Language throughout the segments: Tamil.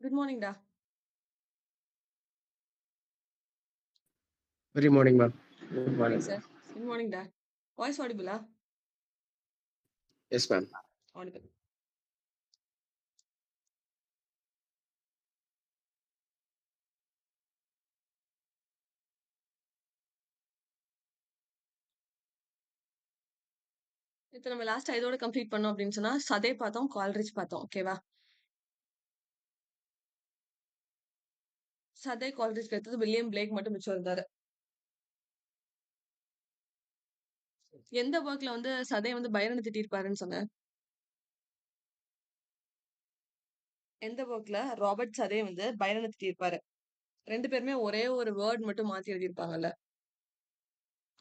குட் மார்னிங்டா. Very morning, ma'am. Good good morning. Morning sir. Good மார்னிங்டா. வாய்ஸ் ஆடிபிளா? Yes, ma'am. ஆடிபிள். இப்ப நம்ம லாஸ்ட்டா இதோட கம்ப்ளீட் பண்ணோம் அப்படின்னு சொன்னா, சதே பார்த்தோம், கால்ரிட்ஜ் பார்த்தோம். ஓகேவா? சதே, கால்ரிட்ஜ்க்கு அடுத்தது வில்லியம் பிளேக் மட்டும் மிச்சம் இருந்தாரு. எந்த வொர்க்ல வந்து சதே வந்து பைரன திட்டியிருப்பாருன்னு சொன்னேன்? எந்த வொர்க்ல ராபர்ட் சதே வந்து பைரன திட்டியிருப்பாரு? 2 பேருமே ஒரே ஒரு வேர்ட் மட்டும் மாத்தி எழுதியிருப்பாங்கல்ல.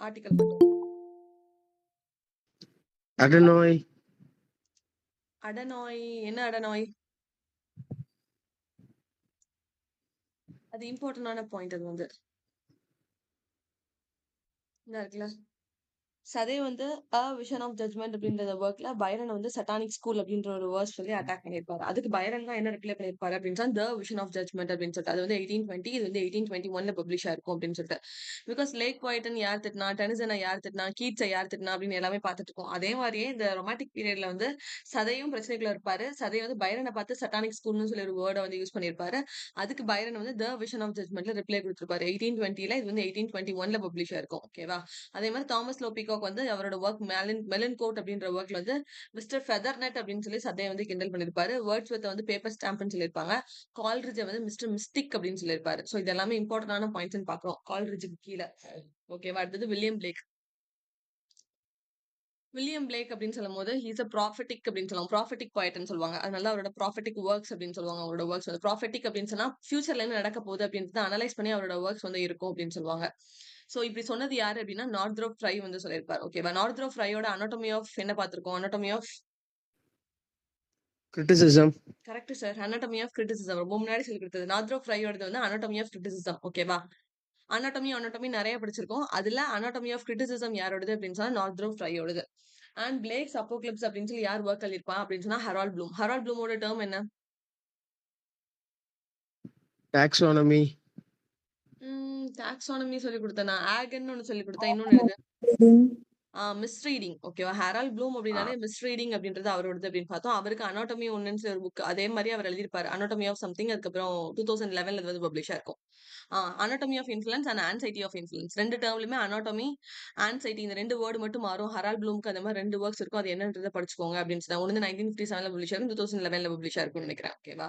ஆர்டிகல் மட்டும். Adenoid. அடனாய் என்ன அடனாய்? அது இம்பார்ட்டன்டான பாயிண்ட் அது வந்து. என்ன இருக்குல்ல? சதே வந்து அ விஷன் ஆஃப் ஜட்ஜ்மெண்ட் அப்படின்ற ஒர்க்ல பைரன் வந்து சட்டானிக் ஸ்கூல் அப்படின்ற ஒரு வேர்ஸ் சொல்லி அட்டாக் பண்ணியிருப்பாரு. அதுக்கு பைரன் தான் என்ன ரிப்ளை பண்ணியிருப்பாரு அப்படின்னு சொன்னா த விஷன் ஆஃப் ஜட்ஜ்மெண்ட் அப்படின்னு சொல்லிட்டு. அது வந்து 1820, இது வந்து 1821ல பப்ளிஷ் ஆயிருக்கும் அப்படின்னு சொல்லிட்டு. பிகாஸ் லேக் பாய்டன் யார் திட்டினா, டெனிசனை யார் திட்டினா, கீட்ஸை யார் திட்டினா அப்படின்னு எல்லாமே பார்த்துட்டு இருக்கோம். அதே மாதிரியே இந்த ரொமாட்டிக் பீரியட்ல வந்து சதையும் பிரச்சனைக்குள்ள இருப்பாரு. சதை வந்து பைரனை பார்த்து சட்டானிக் ஸ்கூல்னு சொல்லி ஒரு வேர்டை வந்து யூஸ் பண்ணியிருப்பாரு. அதுக்கு பைரன் வந்து த விஷன் ஆஃப் ஜட்ஜ்மெண்ட்ல ரிப்ளை கொடுத்திருப்பாரு. 1820ல, இது வந்து 1821ல பப்ளிஷ் ஆயிருக்கும். ஓகேவா? அதே மாதிரி தாமஸ் லோ பீகாக் வந்து அவரோட ஒர்க் மெலன் கோட் அப்படின்ற ஒர்க்ல வந்து மிஸ்டர் ஃபெதர்நெட் அப்படின்னு சொல்லி சதையை வந்து கிண்டல் பண்ணிருப்பாரு. வேர்ட்ஸ்வர்த் வந்து பேப்பர் ஸ்டாம்ப்னு சொல்லியிருப்பாங்க. கால்ரிட்ஜ் வந்து மிஸ்டர் மிஸ்டிக் அப்படின்னு சொல்லியிருப்பாரு. ஸோ இது எல்லாமே இம்பார்ட்டன்டான பாயிண்ட்ஸ் பாக்குறோம் கால்ரிட்ஜுக்கு கீழே. ஓகேவா? அடுத்தது வில்லியம் பிளேக். வில்லியம் பிளேக் அப்படின்னு சொல்லும் போது ஹீஸ் அ ப்ராஃபட்டிக் அப்படின்னு சொல்லுவாங்க. ப்ராஃபட்டிக் பாய்ட்னு சொல்லுவாங்க. அதனால அவரோட ப்ராஃபட்டிக் ஒர்க்ஸ் அப்படின்னு சொல்லுவாங்க. அவரோட ஒர்க்ஸ் வந்து ப்ராஃபட்டிக் அப்படின்னு சொன்னா ஃபியூச்சர்ல என்ன நடக்க போகுது அப்படின்றத அனலைஸ் பண்ணி அவரோட ஒர்க்ஸ் வந்து இருக்கும் அப்படின்னு சொல்லுவாங்க. சோ இப்படி சொன்னது யாரு அப்படின்னா நார்த்ரோப் ஃப்ரை வந்து சொல்லியிருப்பாரு. ஓகேவா? நார்த்ரோப் ஃப்ரையோட அனாட்டமி ஆஃப் என்ன பார்த்திருக்கோம்? Anatomy of Criticism. Correct sir. Anatomy of criticism ரொம்ப முன்னாடி சொல்லி கொடுத்தது. நார்த்ரோப் ஃப்ரையோடது வந்து அனாட்டமி ஆஃப் கிரிட்டிசிசம். ஓகேவா? அனாட்டமி நிறைய படிச்சிருக்கோம். அதுல அனாட்டமி ஆஃப் கிரிட்டிசிசம் யாரோடது அப்படின்னு சொன்னா நார்த்ரோப் ஃப்ரையோடது. அண்ட் பிளேக்ஸ் அப்போக்லிப்ஸ் அப்படின்னு சொல்லி யார் ஒர்க் எழுதியிருப்பா அப்படின்னு சொன்னா ஹெரால்ட் ப்ளூம். ஹெரால்ட் ப்ளூமோட டேர்ம் என்ன? Taxonomy. டாக்ஸானமி சொல்லி கொடுத்தேன் நான். ஆகன்னு ஒண்ணு சொல்லி கொடுத்தேன். இன்னொன்னு எழுது. மிஸ்ரீடிங். ஓகேவா? ஹெரால்ட் ப்ளூம் அப்படின்னாலே மிஸ்ரீடிங் அப்படின்றது அவரோடது அப்படின்னு பார்த்தோம். அவருக்கு அனாட்டமி ஒன்னுன்னு சொல்லி ஒரு புக் அதே மாதிரி அவர் எழுதியிருப்பாரு. Anatomy of something. அதுக்கப்புறம் 2011ல அது வந்து பப்ளிஷ் ஆயிருக்கும். Anatomy of influence and anxiety of influence. 2 டேர்ம்லயுமே அனாட்டமி, ஆன்சைட்டி இந்த 2 வேர்டு மட்டும் மாறும். ஹெரால்ட் ப்ளூம்க்கு அந்த மாதிரி 2 ஒர்க்ஸ் இருக்கும். அது என்னன்றதை படிச்சுக்கோங்க அப்படின்னு சொன்னா. ஒன்னு வந்து 1957ல பப்ளிஷ் ஆகும், 2011ல பப்ளிஷ் ஆயிருக்கும்னு நினைக்கிறேன். ஓகேவா?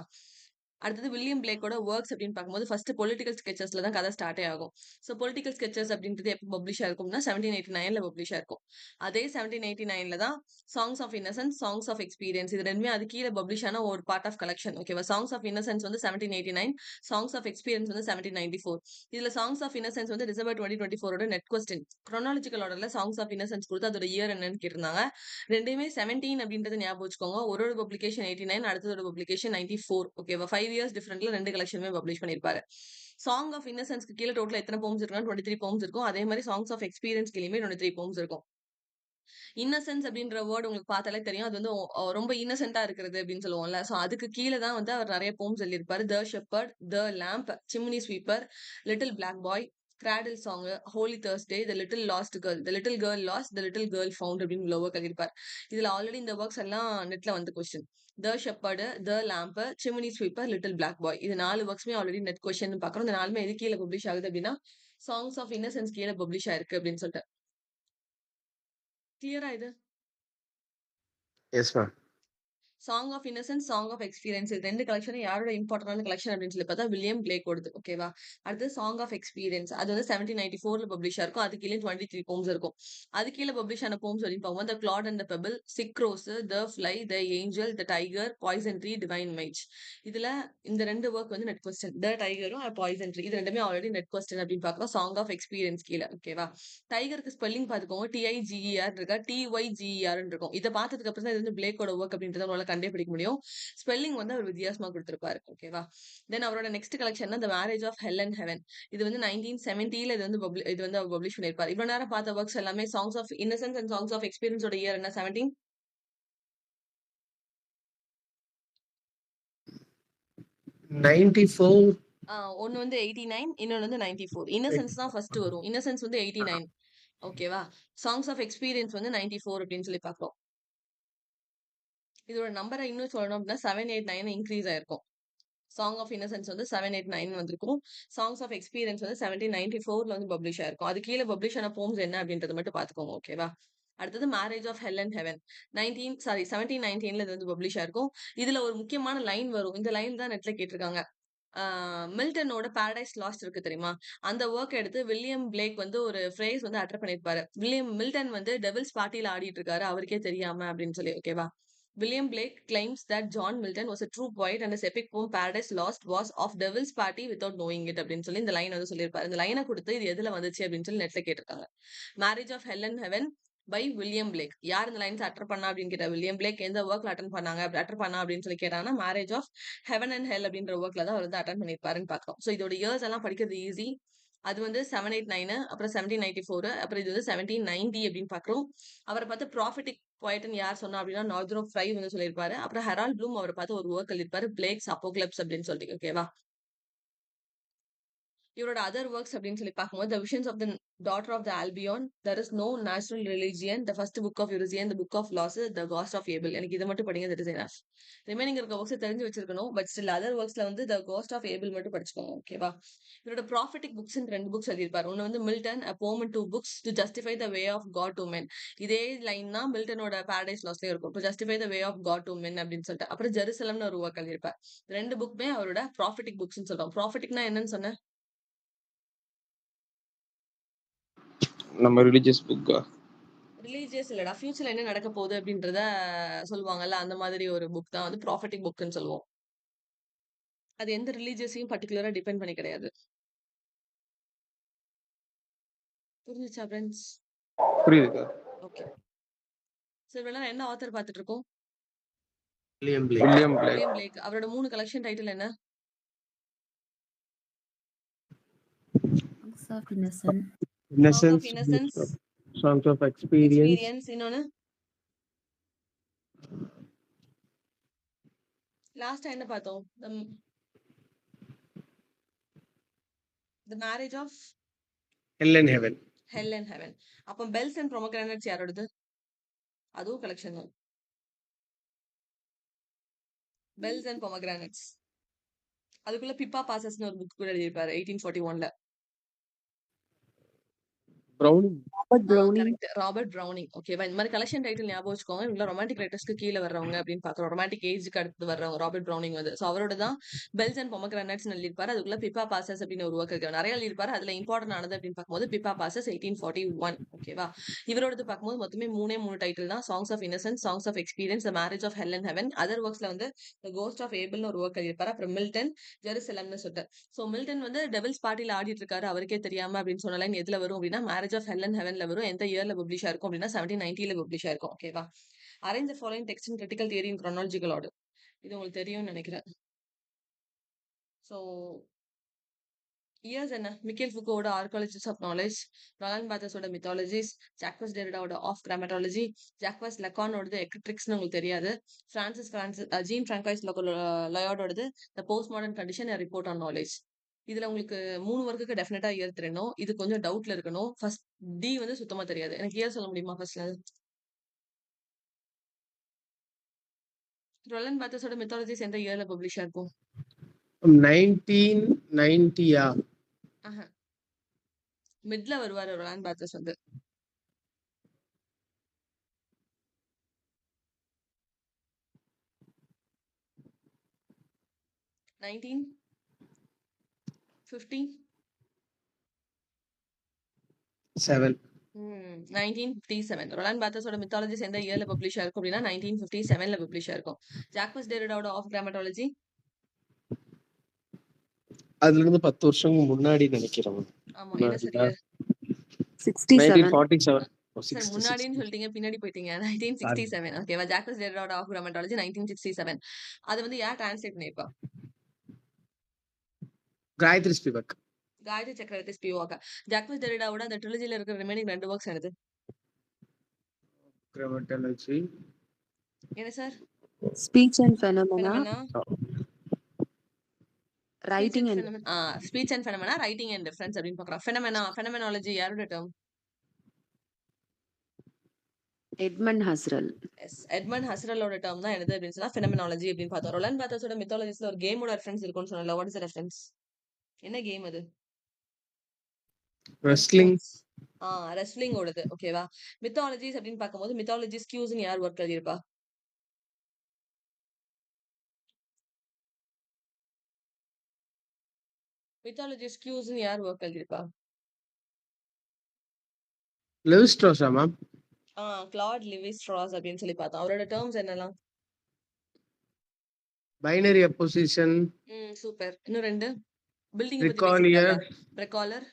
அடுத்தது வில்லியம் பிளேக்கோட ஒர்க்ஸ் அப்படின்னு பார்க்கும்போது ஃபர்ஸ்ட் பொலிட்டிக்கல் ஸ்கெச்சஸ்ல தான் கதை ஸ்டார்ட்டே ஆகும். ஸோ பொலிட்டிக்கல் ஸ்கெச்சஸ் அப்படின்றது எப்போ பப்ளிஷ் ஆயிருக்கும்னா 1789ல பப்ளிஷ் ஆயிருக்கும். அதே 1789ல தான் songs of innocence, songs of experience இது ரெண்டுமே அது கீழே பப்ளிஷ் ஆன ஒரு பார்ட் ஆஃப் கலெக்ஷன். ஓகேவா? சாங்ஸ் ஆஃப் இன்னசென்ஸ் வந்து 1789, சாங்ஸ் ஆஃப் எக்ஸ்பீரியன்ஸ் வந்து 1794. இதுல சாங்ஸ் ஆஃப் இன்னசென்ஸ் வந்து டிசம்பர் 2024 நெட் கொஸ்டின் குரோனாலஜிக்கல் ஆர்டர்ல சாங்ஸ் ஆஃப் இன்னசென்ஸ் கொடுத்து அதோட இயர் என்னன்னு கேட்டிருந்தாங்க. ரெண்டுமே 17 அப்படின்றத ஞாபகம் வச்சுக்கோங்க. ஒரு பப்ளிகேஷன் 89, அடுத்ததோட பப்ளிகேஷன் 94. ஓகேவா? 5 இயர்ஸ் டிஃபரெண்ட்ல 2 கலெக்ஷனுமே பப்ளிஷ் பண்ணிருப்பாரு. சாங் ஆஃப் இன்னசென்ஸ்க்கு கீழே டோட்டல் எத்தனை போம்ஸ் இருக்குன்னா 23 போம்ஸ் இருக்கும். அதே மாதிரி சாங்ஸ் ஆஃப் எக்ஸ்பீரியன்ஸ் கீழேயுமே 23 போம்ஸ் இருக்கும். இன்னசென்ஸ் அப்படின்ற வேர்ட் உங்களுக்கு பார்த்தாலே தெரியும். அது வந்து ரொம்ப இன்னசென்ட்டா இருக்கிறது அப்படின்னு சொல்லுவோம்ல. சோ அதுக்கு கீழே தான் வந்து அவர் நிறைய போம்ஸ் எழுதியிருப்பாரு. The shepherd, the lamb, chimney sweeper, little black boy, cradle song, holy Thursday, the little lost girl, the little girl lost, the little girl found அப்படின்னு உள்ள ஒர்க் எழுதியிருப்பார். இதுல ஆல்ரெடி இந்த ஒர்க்ஸ் எல்லாம் நெட்ல வந்து question. The shepherd, the lamb, chimney sweeper, little black boy இது 4 ஒர்க்ஸுமே ஆல்ரெடி நெட் கொஸ்டின் பாக்குறோம். இந்த 4மே எது கீழே பப்ளிஷ் ஆகுது அப்படின்னா சாங்ஸ் ஆஃப் இன்னசென்ஸ் கீழே பப்ளிஷ் ஆயிருக்கு அப்படின்னு சொல்லிட்டு. கிளியரா இது? Yes, ma'am. Song of innocence, song of experience இது 2 கலெக்ஷனும் யாரோட இம்பார்ட்டன்டான கலெக்ஷன் அப்படின்னு சொல்லி பார்த்தா வில்லியம் பிளேக்கோடது. ஓகேவா? அடுத்து சாங் ஆஃப் எக்ஸ்பீரியன்ஸ் அது வந்து 1794ல பப்ளிஷ் ஆயிருக்கும். அது கீழே 23 போம்ஸ் இருக்கும். அது கீழே பப்ளிஷ் ஆன போம்ஸ் அப்படின்னு பார்க்கும்போது the clod and the pebble, sick rose, the fly, the angel, the tiger, poison tree, divine image. இதுல இந்த 2 ஒர்க் வந்து நெட் கொஸ்டின். த டைகரும் பாய்சன் ட்ரீ இது ரெண்டுமே ஆல்ரெடி நெட் கொஸ்டின் அப்படின்னு பார்க்குறோம் சாங் ஆஃப் எக்ஸ்பீரியன்ஸ் கீழே. ஓகேவா? டைகருக்கு ஸ்பெல்லிங் பார்த்துக்கோங்க. டிஐஜிஇஆர் இருக்கா, டிஒய்ஜிஇஆர் இருக்கும். இதை பார்த்ததுக்கு அப்புறம் தான் இது வந்து பிளேக்கோட ஒர்க் அப்படின்றத உங்களால கண்டுபிடிக்க முடியும். ஸ்பெல்லிங் வந்து அவர் வித்தியாசமா கொடுத்திருப்பாரு. ஓகேவா? தென் அவரோட next collection the marriage of hell and heaven. இது வந்து 1970ல இது வந்து அவர் பப்ளிஷ் பண்ணிருப்பாரு. இவ்வளவு நேரம் பார்த்த ஒர்க்ஸ் எல்லாமே songs of innocence and songs of எக்ஸ்பீரியன்ஸோட இயர் என்ன? 17 1970. 94. ஒன்னு வந்து 89, இன்னொன்னு வந்து 94. இன்னசென்ஸ் தான் ஃபர்ஸ்ட் வரும். இன்னசென்ஸ் வந்து 89. ஓகேவா? சாங்ஸ் ஆஃப் எக்ஸ்பீரியன்ஸ் வந்து 94 அப்படின்னு சொல்லி பார்க்கிறோம். இதோட நம்பரை இன்னும் சொல்லணும் அப்படின்னா 789 இன்க்ரீஸ் ஆயிருக்கும். சாங் ஆஃப் இன்னசென்ஸ் வந்து 789 வந்திருக்கும். சாங்ஸ் ஆஃப் எக்ஸ்பீரியன்ஸ் வந்து 1794ல வந்து பப்ளிஷ் ஆயிருக்கும். அது கீழே பப்ளிஷ் ஆன போம்ஸ் என்ன அப்படின்றத மட்டும் பாத்துக்கோங்க. ஓகேவா? அடுத்தது marriage of hell and heaven 1719ல இது வந்து பப்ளிஷ் ஆயிருக்கும். இதுல ஒரு முக்கியமான லைன் வரும். இந்த லைன் தான் நெட்ல கேட்டிருக்காங்க. மில்டனோட பாரடைஸ் லாஸ்ட் இருக்கு தெரியுமா? அந்த ஒர்க் எடுத்து வில்லியம் பிளேக் வந்து ஒரு ஃப்ரேஸ் வந்து அட்டர் பண்ணிருப்பாரு. மில்டன் வந்து டெவில்ஸ் பார்ட்டில ஆடிட்டு இருக்காரு அவருக்கே தெரியாம அப்படின்னு சொல்லி. ஓகேவா? William Blake claims that John Milton was a true poet and his epic poem Paradise Lost was of Devil's Party without knowing it அப்படின்னு சொல்லி இந்த லைன் வந்து சொல்லியிருப்பாரு. இந்த லைனை கொடுத்து இது எதுல வந்துச்சு அப்படின்னு சொல்லி நெட்ல கேட்டிருக்காங்க. Marriage of hell and heaven by William Blake. யார் இந்த லைன்ஸ் அட்டர் பண்ணா அப்படின்னு கேட்டா வில்லியம் பிளேக். எந்த ஒர்க்ல அட்டன் பண்ணா அப்படின்னு சொல்லி கேட்டாங்கன்னா marriage of heaven and hell அப்படின்ற ஒர்க்ல தான் அவர் வந்து அட்டன் பண்ணிருப்பாருன்னு பாக்கிறோம். ஸோ இதோட இயர்ஸ் எல்லாம் படிக்கிறது ஈஸி. அது வந்து 789, அப்புறம் 1794, அப்புறம் இது வந்து 1790 அப்படின்னு பாக்குறோம். அவரை பார்த்து ப்ராஃபிட்டிக் போய்ட்னு யார் சொன்னா அப்படின்னா நார்த்ரோப் ஃப்ரை வந்து சொல்லியிருப்பாரு. அப்புறம் ஹெரால்ட் ப்ளூம் அவரை பார்த்து ஒரு ஒர்க் எழுதியிருப்பாரு, பிளேக்ஸ் அப்போகலிப்ஸ் அப்படின்னு சொல்லிட்டு. ஓகேவா? இவரோட அதர் ஒர்க்ஸ் அப்படின்னு சொல்லி பார்க்கும்போது the visions of the daughter of the Albion, there is no natural religion, the first book of Urizen, the book of Los, the ghost of Abel. எனக்கு இதை மட்டும் படிங்க, தட் இஸ் எனஃப். ரிமைனிங் இருக்க ஒர்க்ஸ் தெரிஞ்சு வச்சிருக்கணும். பட் ஸ்டில் அதர் ஒர்க்ஸ்ல வந்து த காஸ்ட் ஆஃப் ஏபிள் மட்டும் படிச்சுக்கோங்க. ஓகேவா? இவரோட ப்ராஃபிட்டிக் புக்ஸ் 2 புக்ஸ் எழுதியிருப்பாரு. ஒன்னு வந்து Milton a poem in 2 books to justify the way of God to men. இதே லைன் தான் மில்டனோட பாரடைஸ் லாஸ்லயே இருக்கும். to justify the way of God to men அப்படின்னு சொல்லிட்டு. அப்புறம் ஜெருசலம்னு ஒரு ஒர்க் எழுதியிருப்பார். 2 புக்குமே அவரோட ப்ராஃபிட்டிக் புக்ஸ்னு சொல்றோம். ப்ராஃபிட்டிக்னா என்னன்னு சொன்னேன்? நம்ம ரிலிஜியஸ் புக்கா? ரிலீஜியஸ் இல்லடா, ஃபியூச்சர்ல என்ன நடக்க போகுது அப்படின்றத சொல்லுவாங்கல்ல, அந்த மாதிரி ஒரு புக் தான் வந்து ப்ராஃபிட்டிக் புக்னு சொல்லுவோம். அது எந்த ரிலீஜியஸையும் பர்டிகுலரா டிபெண்ட் பண்ணி கிடையாது. புரிஞ்சுச்சா ஃப்ரெண்ட்ஸ்? புரியுதுக்கா. ஓகே. சரி, வேணா என்ன ஆத்தர் பார்த்துட்டு இருக்கோம்? William Blake. William Blake. அவரோட 3 கலெக்ஷன் டைட்டில் என்ன? Songs of Innocence, Innocence, Songs of Experience. இன்னொன்னு லாஸ்டா என்ன பார்த்தோம்? The Marriage of Hell and Heaven. Hell and Heaven. அப்ப பெல்ஸ் அண்ட் பொமோகிரானட்ஸ் யாரோடது? அதுவும் கலெக்ஷன் தான். Bells and pomegranates. அதுக்குள்ள பிப்பா பாசஸ்னு ஒரு புக் கூட எழுதியிருப்பாரு 1841ல. Browning. Robert browning. ஓகேவா? இந்த மாதிரி கலெக்ஷன் டைட்டில் ஞாபகம் வச்சுக்கோங்க. இவங்க ரொமான்டிக் ரைட்டர்ஸ்க்கு கீழே வர்றவங்க அப்படின்னு பாக்குறோம். ரொமான்டிக் ஏஜ்க்கு அடுத்து வர்றவங்க ராபர்ட் ப்ரௌனிங் வந்து. ஸோ அவரோட தான் பெல்ஸ் அண்ட் பொமோகிரானட்ஸ் எழுதியிருப்பாரு. அதுக்குள்ள பிப்பா பாசஸ் அப்படின்னு ஒரு ஒர்க் இருக்கு. நிறைய எழுதியிருப்பாரு. அதுல இம்பார்ட்டன்ட் ஆனது அப்படின்னு பார்க்கும்போது பிப்பா பாசஸ் 1841. ஓகேவா? இவரோடது பார்க்கும்போது மொத்தமே 3 டைட்டில் தான். Songs of innocence, songs of experience, marriage of hell and heaven. Other ஒர்க்ஸ்ல வந்து கோஸ்ட் ஆஃப் ஏபிள்னு ஒரு ஒர்க் எழுதியிருப்பாரு. அப்புறம் மில்டன், ஜெருசலம்னு சொல்லிட்டு. ஸோ மில்டன் வந்து டெவில்ஸ் பார்ட்டில ஆடிட்டு இருக்காரு அவருக்கே தெரியாம அப்படின்னு சொன்ன லைன் எதுல வரும் அப்படின்னா மேரேஜ் ஆஃப் ஹெல் அண்ட் ஹெவன்ல வரும். எந்த இயர்ல பப்ளிஷ் ஆயிருக்கும் அப்படின்னா 1790ல பப்ளிஷ் ஆயிருக்கும். ஓகேவா? Arrange the following text in critical theory in chronological order. இது உங்களுக்கு தெரியும்னு நினைக்கிறேன். ஸோ இயர்ஸ் என்ன? மிக்கேல் ஃபுகோவோட ஆர்காலஜிஸ் ஆஃப் நாலேஜ், ரொலாண்ட் பாத்தஸோட மித்தாலஜிஸ், ஜாக்வஸ் டெரிடாவோட ஆஃப் கிராமட்டாலஜி, ஜாக்வஸ் லெக்கானோடது எக்ட்ரிக்ஸ்னு உங்களுக்கு தெரியாது, ஜீன் பிராங்காய்ஸ் லயோடோடது the post modern condition report on knowledge. இதுல உங்களுக்கு 3 ஒர்க்குக்கு டெஃபினட்டா இயர் தெரியணும். இது கொஞ்சம் டவுட்ல இருக்கணும். ஃபர்ஸ்ட் டி வந்து சுத்தமா தெரியாது. எனக்கு இயர் சொல்ல முடியுமா ஃபர்ஸ்ட்ல? ரொலாண்ட் பாத்தஸோட மித்தாலஜிஸ் எந்த இயர்ல பப்ளிஷ் ஆயிருக்கும்? 1990. மிட்ல வருவாரு ரொலாண்ட் பாத்தஸ் வந்து. நைன்டீன் 1957. ரொலாண்ட் பாத்தஸோட மித்தாலஜிஸ் எந்த இயர்ல பப்ளிஷ் ஆயிருக்கும் அப்படின்னா 1957ல பப்ளிஷ் ஆயிருக்கும். ஜாக்வஸ் டெரிடாவோட ஆஃப் கிராமட்டாலஜி அதுல இருந்து 10 வருஷம் முன்னாடி நினைக்கிறேன். ஆமா, என்ன சரியா? 1947. சார் முன்னாடின்னு சொல்லிட்டீங்க, பின்னாடி போயிட்டீங்க. 1967. ஓகேவா? ஜாக்வஸ் டெரிடாவோட ஆஃப் கிராமட்டாலஜி 1967. அது வந்து யார் டிரான்ஸ்லேட் பண்ணிருப்பா? Gayatri Spivak. Gayatri Chakravorty Spivak. Jacques டெரிடாவோட அந்த ட்ரிலஜில இருக்கிற ரிமைனிங் 2 ஒர்க்ஸ் என்னது? கிராமட்டாலஜி. என்ன sir? Speech and Phenomena, writing and speech and phenomena, writing and difference அப்படின்னு பார்க்குறோம். ஃபெனமெனாலஜி யாரோட term? Edmund Husserl. Yes, Edmund ஹஸ்ரலோட டேர்ம் தான் என்னது அப்படின்னு சொன்னா ஃபெனமெனாலஜி அப்படின்னு பார்த்தோம். ரொலண்ட் பாத்தோஸோட மித்தாலஜிஸ்ல ஒரு கேமோட ரெஃபரன்ஸ் இருக்கும்னு சொன்னல. What is the reference? என்ன கேம் அது? ரெஸ்லிங். ரெஸ்லிங் ஓடுது. ஓகேவா? மித்தாலஜிஸ் அப்படின்னு பார்க்கும்போது மித்தாலஜி ஸ்கியூஸ்னு யார் ஒர்க் எழுதியிருப்பா? மித்தாலஜி ஸ்கியூஸ்னு யார் ஒர்க் எழுதியிருப்பா? லெவி ஸ்ட்ராஸா மேம்? கிளாட் லிவி ஸ்ட்ராஸ் அப்படின்னு சொல்லி பார்த்தோம். அவரோட டேர்ம்ஸ் என்னலாம்? Binary opposition. சூப்பர். இன்னும் ரெண்டு பில்டிங் பத்தி Recolier. பேசிருக்கல. ரெக்காலர்,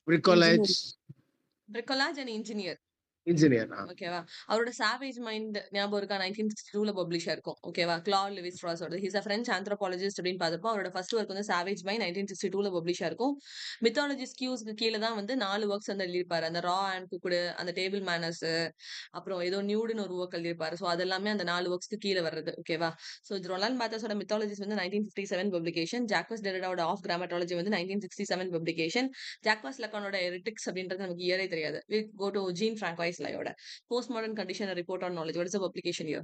Bricolage. Bricolage and engineer. Engineer. ஓகேவா? அவரோட சாவேஜ் மைண்ட் ஞாபகம் இருக்கா? 1962ல பப்ளிஷ் ஆயிருக்கும். ஓகேவா? கிளாட் லிவி ஸ்ட்ராஸோட ஹிஸ் அ ஃப்ரெஞ்ச் ஆந்த்ரோபாலஜிஸ்ட் அப்படின்னு பார்த்தப்போ அவரோட ஃபர்ஸ்ட் ஒர்க் வந்து சாவேஜ் மைண்ட் 1962ல பப்ளிஷ் ஆயிருக்கும். மித்தாலஜி ஸ்கியூஸ்க்கு கீழே தான் வந்து 4 ஒர்க்ஸ் வந்து எழுதியிருப்பாரு. அந்த ரா அண்ட் குக்குடு, அந்த டேபிள் மேனர்ஸ், அப்புறம் ஏதோ நியூடுன்னு ஒரு ஒர்க் எழுதியிருப்பாரு. ஸோ அதெல்லாமே அந்த 4 ஒர்க்ஸ்க்கு கீழே வர்றது. ஓகேவா? ஸோ இது ரொலாண்ட் பாத்தோஸோட மித்தாலஜிஸ் வந்து 1957 பப்ளிகேஷன். ஜாக்வஸ் டெரிடாவோட ஆஃப் கிராமட்டாலஜி வந்து 1967 பப்ளிகேஷன். ஜாக்வஸ் லக்கானோட எரிட்டிக்ஸ் அப்படின்றது நமக்கு இயரே தெரியாது. We go to Jean François லையோட Postmodern Condition and Report on Knowledge. What is the publication year?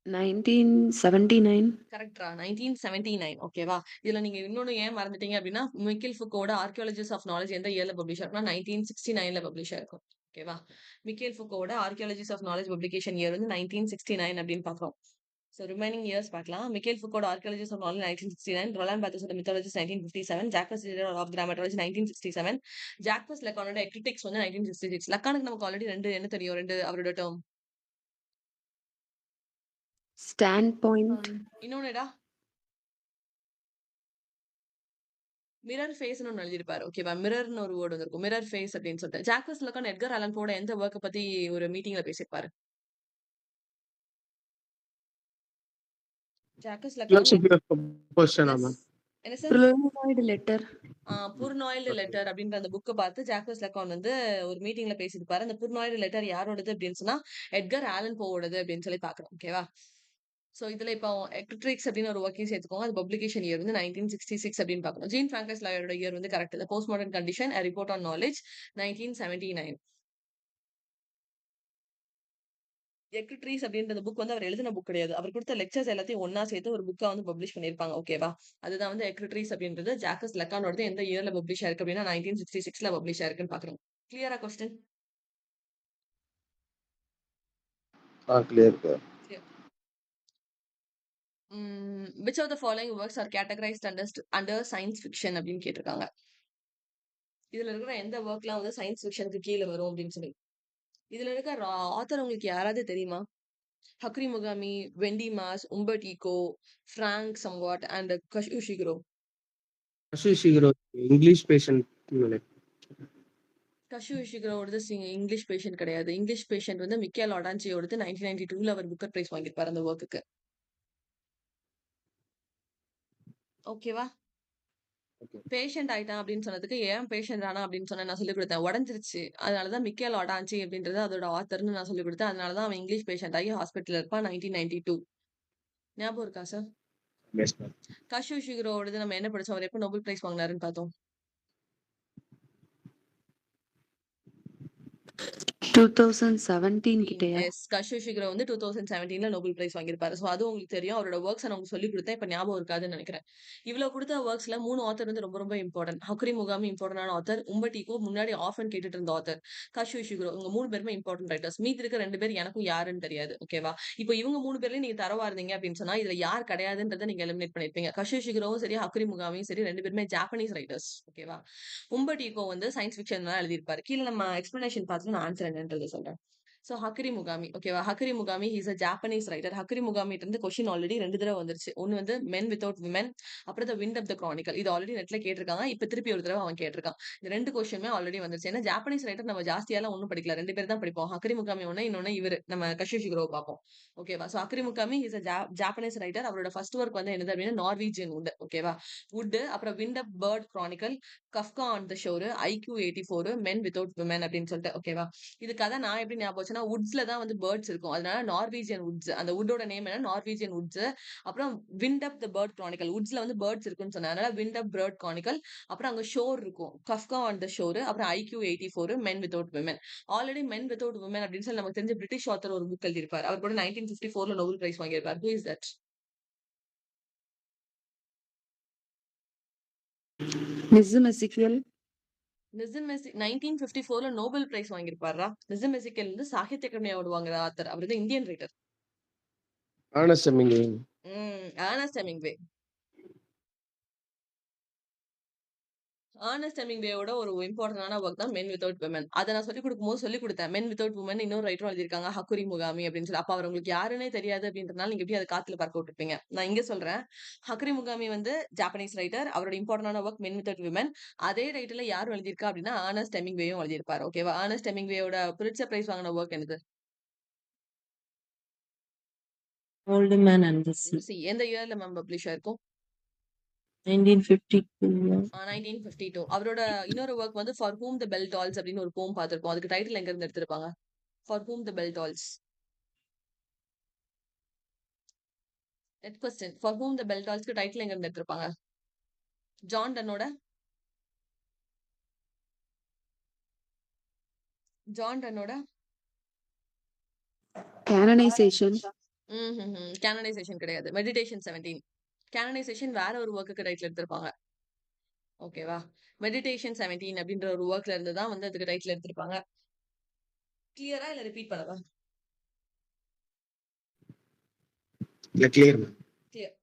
1979. கரெக்டா? 1979. ஓகேவா? இதுல நீங்க இன்னொன்னு ஏன் மறந்துட்டீங்க அப்படின்னா மிக்கேல் ஃபுக்கோட ஆர்கியாலஜிஸ் ஆஃப் நாலேஜ் எந்த இயர்ல பப்ளிஷ் ஆயிருக்கும்னா 1969ல பப்ளிஷ் ஆயிருக்கும். ஓகேவா? மிக்கேல் ஃபுக்கோட archaeologies of knowledge publication year வந்து 1969 அப்படின்னு பாக்குறோம். ஸோ ரிமைனிங் இயர்ஸ் பார்க்கலாம். மிக்கேல் ஃபுக்கோட ஆர்கியாலஜிஸ் ஆஃப் நாலேஜ் 1969, ரொலாண்ட் பாத்தோஸோட mythologies 1957, Jacques Derrida of grammatology 1967, Jacques லக்கானோட எக்ரிட்டிக்ஸ் வந்து 1966. லக்கானுக்கு நமக்கு ஆல்ரெடி ரெண்டு என்ன தெரியும்? ரெண்டு அவரோட டேர்ம். ஸ்டாண்ட் இன்னொன்னுடா மிரர் ஃபேஸ்னு ஒன்று எழுதியிருப்பாரு. ஓகேவா? மிரர்னு ஒரு வேர்டு வந்திருக்கும். மிரர் ஃபேஸ் அப்படின்னு சொல்லிட்டு ஜாக்வஸ் லக்கான் எட்கர் அலன் போட எந்த ஒர்க்கை பத்தி ஒரு மீட்டிங்ல பேசியிருப்பாரு? Jacques Lacan Philosophy of Composition ma'am. என்ன sir? Purloined letter. Purloined letter அப்படின்ற அந்த புக்கை பார்த்து ஜாக்வஸ் லக்கான் வந்து ஒரு மீட்டிங்ல பேசியிருப்பாரு. அந்த புர்னாய்டு லெட்டர் யாரோடது அப்படின்னு சொன்னா எட்கர் ஆலன் போவோடது அப்படின்னு சொல்லி பாக்குறோம். ஓகேவா? சோ இதுல இப்போ எக்ரிட்ரிக்ஸ் அப்படின்னு ஒரு ஒர்க்கையும் சேர்த்துக்கோங்க. அது பப்ளிகேஷன் இயர் வந்து 1966 அப்படின்னு பார்க்கணும். ஜீன் ஃப்ராங்கஸ் லாயரோட இயர் வந்து correct. The post modern condition a report on knowledge 1979. எக்ரிட்ரிஸ் அப்படின்ற புக் வந்து அவர் எழுதின புக் கிடையாது. அவர் கொடுத்த லெக்சர்ஸ் எல்லாத்தையும் ஒன்னா சேர்த்து ஒரு புக்கா வந்து பப்ளிஷ் பண்ணிருப்பாங்க. ஓகேவா? அதுதான் வந்து எக்ரிட்ரிஸ் அப்படின்றது. ஜாக்கஸ் லக்கானோட எந்த இயர்ல பப்ளிஷ் ஆயிருக்கு அப்படின்னா 1966ல பப்ளிஷ் ஆயிருக்குன்னு பாக்குறோம். கிளியரா question? Clear. which of the following works are categorized under science fiction அப்படின்னு கேட்டிருக்காங்க. இதுல இருக்கிற எந்த ஒர்க்லாம் வந்து சயின்ஸ் ஃபிக்ஷனுக்கு கீழே வரும் அப்படின்னு சொல்லி. இதுல இருக்க ஆத்தர் உங்களுக்கு யாராவது தெரியுமா? ஹக்ரி Murakami, Wendy Mass, Umberto Eco, Frank சம்வாட் அண்ட் கஷுஷிகுரோ. English patient. கஷுஷிகுரோடது இங்கிலீஷ் பேஷண்ட் கிடையாது. இங்கிலீஷ் பேஷண்ட் வந்து மிக்கேல் அடான்சியோடது 1992ல அவர் புக்கர் பிரைஸ் வாங்கியிருப்பாரு அந்த ஒர்க்குக்கு. ஓகேவா? பேஷண்ட் ஆயிட்டான் அப்படின்னு சொன்னதுக்கு ஏன் பேஷண்ட் ஆனா அப்படின்னு சொன்ன நான் சொல்லிக் கொடுத்தேன். உடஞ்சிருச்சு, அதனாலதான் மிக்கேல் அடான்சி அப்படின்றது அதோட ஆத்தர்னு நான் சொல்லிக் கொடுத்தேன். அதனாலதான் அவன் இங்கிலீஷ் பேஷண்ட் ஆகி ஹாஸ்பிட்டல் இருப்பான் 1992. ஞாபகம் இருக்கா சார்? கஷுஷிகுரோடது நம்ம என்ன படிச்சோம்? அவர் எப்ப நோபல் பிரைஸ் வாங்கினாருன்னு பார்த்தோம். 2017 கிட்டயா? எஸ், கஷுஷிகுரோ வந்து 2017ல நோபல் பிரைஸ் வாங்கியிருப்பாரு. சோ அது உங்களுக்கு தெரியும். அவரோட ஒர்க்ஸ் நான் உங்களுக்கு சொல்லி கொடுத்தேன். இப்ப ஞாபகம் இருக்காதுன்னு நினைக்கிறேன். இவ்வளவு கொடுத்த ஒர்க்ஸ்ல 3 ஆத்தர் வந்து ரொம்ப ரொம்ப இம்பார்ட்டன்ட். ஹக்ரி முகாமி இம்பார்ட்டன்டான ஆத்தர், உம்பட்டிகோ முன்னாடி ஆஃபன் கேட்டுட்டு இருந்த ஆத்தர், கஷுஷிகுரோ இவங்க 3 பேருமே இம்பார்ட்டன்ட் ரைட்டர்ஸ். மீதி இருக்க 2 பேர் எனக்கும் யாருன்னு தெரியாது. ஓகேவா? இப்போ இவங்க 3 பேர்லயும் நீங்க தரவா இருந்தீங்க அப்படின்னு சொன்னா இதுல யார் கிடையாதுன்றதை நீங்க எலிமினேட் பண்ணிருப்பீங்க. கஷுஷிகுரோவும் சரி ஹக்ரி முகாமியும் சரி 2 பேருமே ஜாப்பனீஸ் ரைட்டர்ஸ். ஓகேவா? உம்பட்டிகோ வந்து சயின்ஸ் ஃபிக்ஷன் எழுதியிருப்பாரு. கீழே நம்ம எக்ஸ்பிளனேஷன் பார்த்து நான் ஆன்சர் என்னன்றது சொல்றேன். So ஹக்ரி முகாமி. ஓகேவா? ஹக்ரி Murakami is a Japanese writer. ஹக்ரி முகாமிட்ட இருந்து கொஸ்டின் ஆல்ரெடி 2 தடவை வந்துருச்சு. ஒன்னு வந்து மென் வித்வுட் விமன், அப்புறம் the wind of the chronicle. இது ஆல்ரெடி நெட்ல கேட்டிருக்காங்க. இப்ப திருப்பி ஒரு தடவை அவன் கேட்டிருக்கான். இந்த 2 கொஸ்டினுமே ஆல்ரெடி வந்துருச்சு. ஏன்னா ஜாப்பனீஸ் ரைட்டர் நம்ம ஜாஸ்தியாலாம் ஒன்னும் படிக்கல. 2 பேர் தான் படிப்போம். ஹக்ரி முகாமி ஒண்ணு, இன்னொன்னு இவரு நம்ம கஷுஷிகுரோ பார்ப்போம். ஓகேவா? சோ ஹக்ரி Murakami is a Japanese writer. அவரோட ஃபர்ஸ்ட் ஒர்க் வந்து என்னது அப்படின்னா நார்வீஜியன் வுட். ஓகேவா? வுட், அப்புறம் wind of bird chronicle, Kafka on the shore, IQ 84, men without women அப்படின்னு சொல்லிட்டு. ஓகேவா? இது கதை நான் எப்படி ஞாபகம் இருந்துச்சுன்னா வுட்ஸ்ல தான் வந்து பேர்ட்ஸ் இருக்கும். அதனால நார்வீஜியன் வுட்ஸ். அந்த வுட்டோட நேம் என்ன? Norwegian woods. அப்புறம் wind up the bird chronicle. வுட்ஸ்ல வந்து பேர்ட்ஸ் இருக்குன்னு சொன்னேன். அதனால விண்ட் அப் பேர்ட் கிரானிக்கல். அப்புறம் அங்க ஷோர் இருக்கும். கஃப்கா ஆன் த ஷோர். அப்புறம் IQ 84 men without women. Already மென் வித்வுட் விமன் அப்படின்னு சொல்லி நமக்கு தெரிஞ்ச பிரிட்டிஷ் ஆத்தர் ஒரு புக் எழுதியிருப்பார். அவர் கூட 1954ல நோபல் பிரைஸ் வாங்கியிருப்பார். Who is that? Nizam Ezekiel. Nissim 1954ல நோபல் பிரைஸ் வாங்கியிருப்பாரா? நிசிம் எசிக்கல் வந்து சாகித்ய அகாடமி அவார்டு வாங்குற ஆத்தர். அவர் வந்து Indian writer. Ernest Hemingway. Ernest Hemingway. Ernest ஹெமிங்வேயோட ஒரு இம்பார்ட்டன்டான ஒர்க் தான் மென் வித்வுட் விமன். அதை நான் சொல்லிக் கொடுக்கும்போது சொல்லிக் கொடுத்தேன். மென் வித்வுட் விமன் இன்னொரு ரைட்டரும் எழுதியிருக்காங்க, ஹக்குரி முகாமி அப்படின்னு சொல்லி. அப்ப அவர் உங்களுக்கு யாருன்னே தெரியாது அப்படின்றதுனால நீங்க எப்படி அதை காத்துல பறக்க விட்டுருப்பீங்க. நான் இங்க சொல்றேன், ஹக்குரி முகாமி வந்து ஜாப்பனீஸ் ரைட்டர். அவரோட இம்பார்ட்டன்டான ஒர்க் மென் வித்வுட் விமன். அதே ரைட்டர்ல யாரும் எழுதியிருக்கா அப்படின்னா ஏர்னஸ்ட் ஹெமிங்வேயும் எழுதியிருப்பாரு. ஓகேவா? ஏர்னஸ்ட் ஹெமிங்வேயோட புலிட்சர் பிரைஸ் வாங்கின ஒர்க் என்னது? Old Man and the Sea. See, எந்த இயர்ல மேம் பப்ளிஷ் ஆயிருக்கும்? 1952. 1952. அவரோட இன்னொரு ஒர்க் வந்து for whom the bell tolls அப்படின்னு ஒரு போம் பார்த்திருப்போம். அதுக்கு டைட்டில் எங்க இருந்து எடுத்திருப்பாங்க? For whom the bell tolls. Net question. For whom the bell டால்ஸ்க்கு டைட்டில் எங்க இருந்து எடுத்திருப்பாங்க? ஜான் டன்னோட Canonization. கேனனைசேஷன் கிடையாது. மெடிடேஷன் 17. கேனனைசேஷன் வேற ஒரு ஒர்க்குக்கு டைட்டில் எடுத்திருப்பாங்க. ஓகேவா? மெடிடேஷன் 17 அப்படின்ற ஒரு ஒர்க்ல இருந்து தான் வந்து அதுக்கு டைட்டில் எடுத்திருப்பாங்க. கிளியரா இல்ல ரிப்பீட் பண்ணவா? Clear, ma'am. கிளியர்.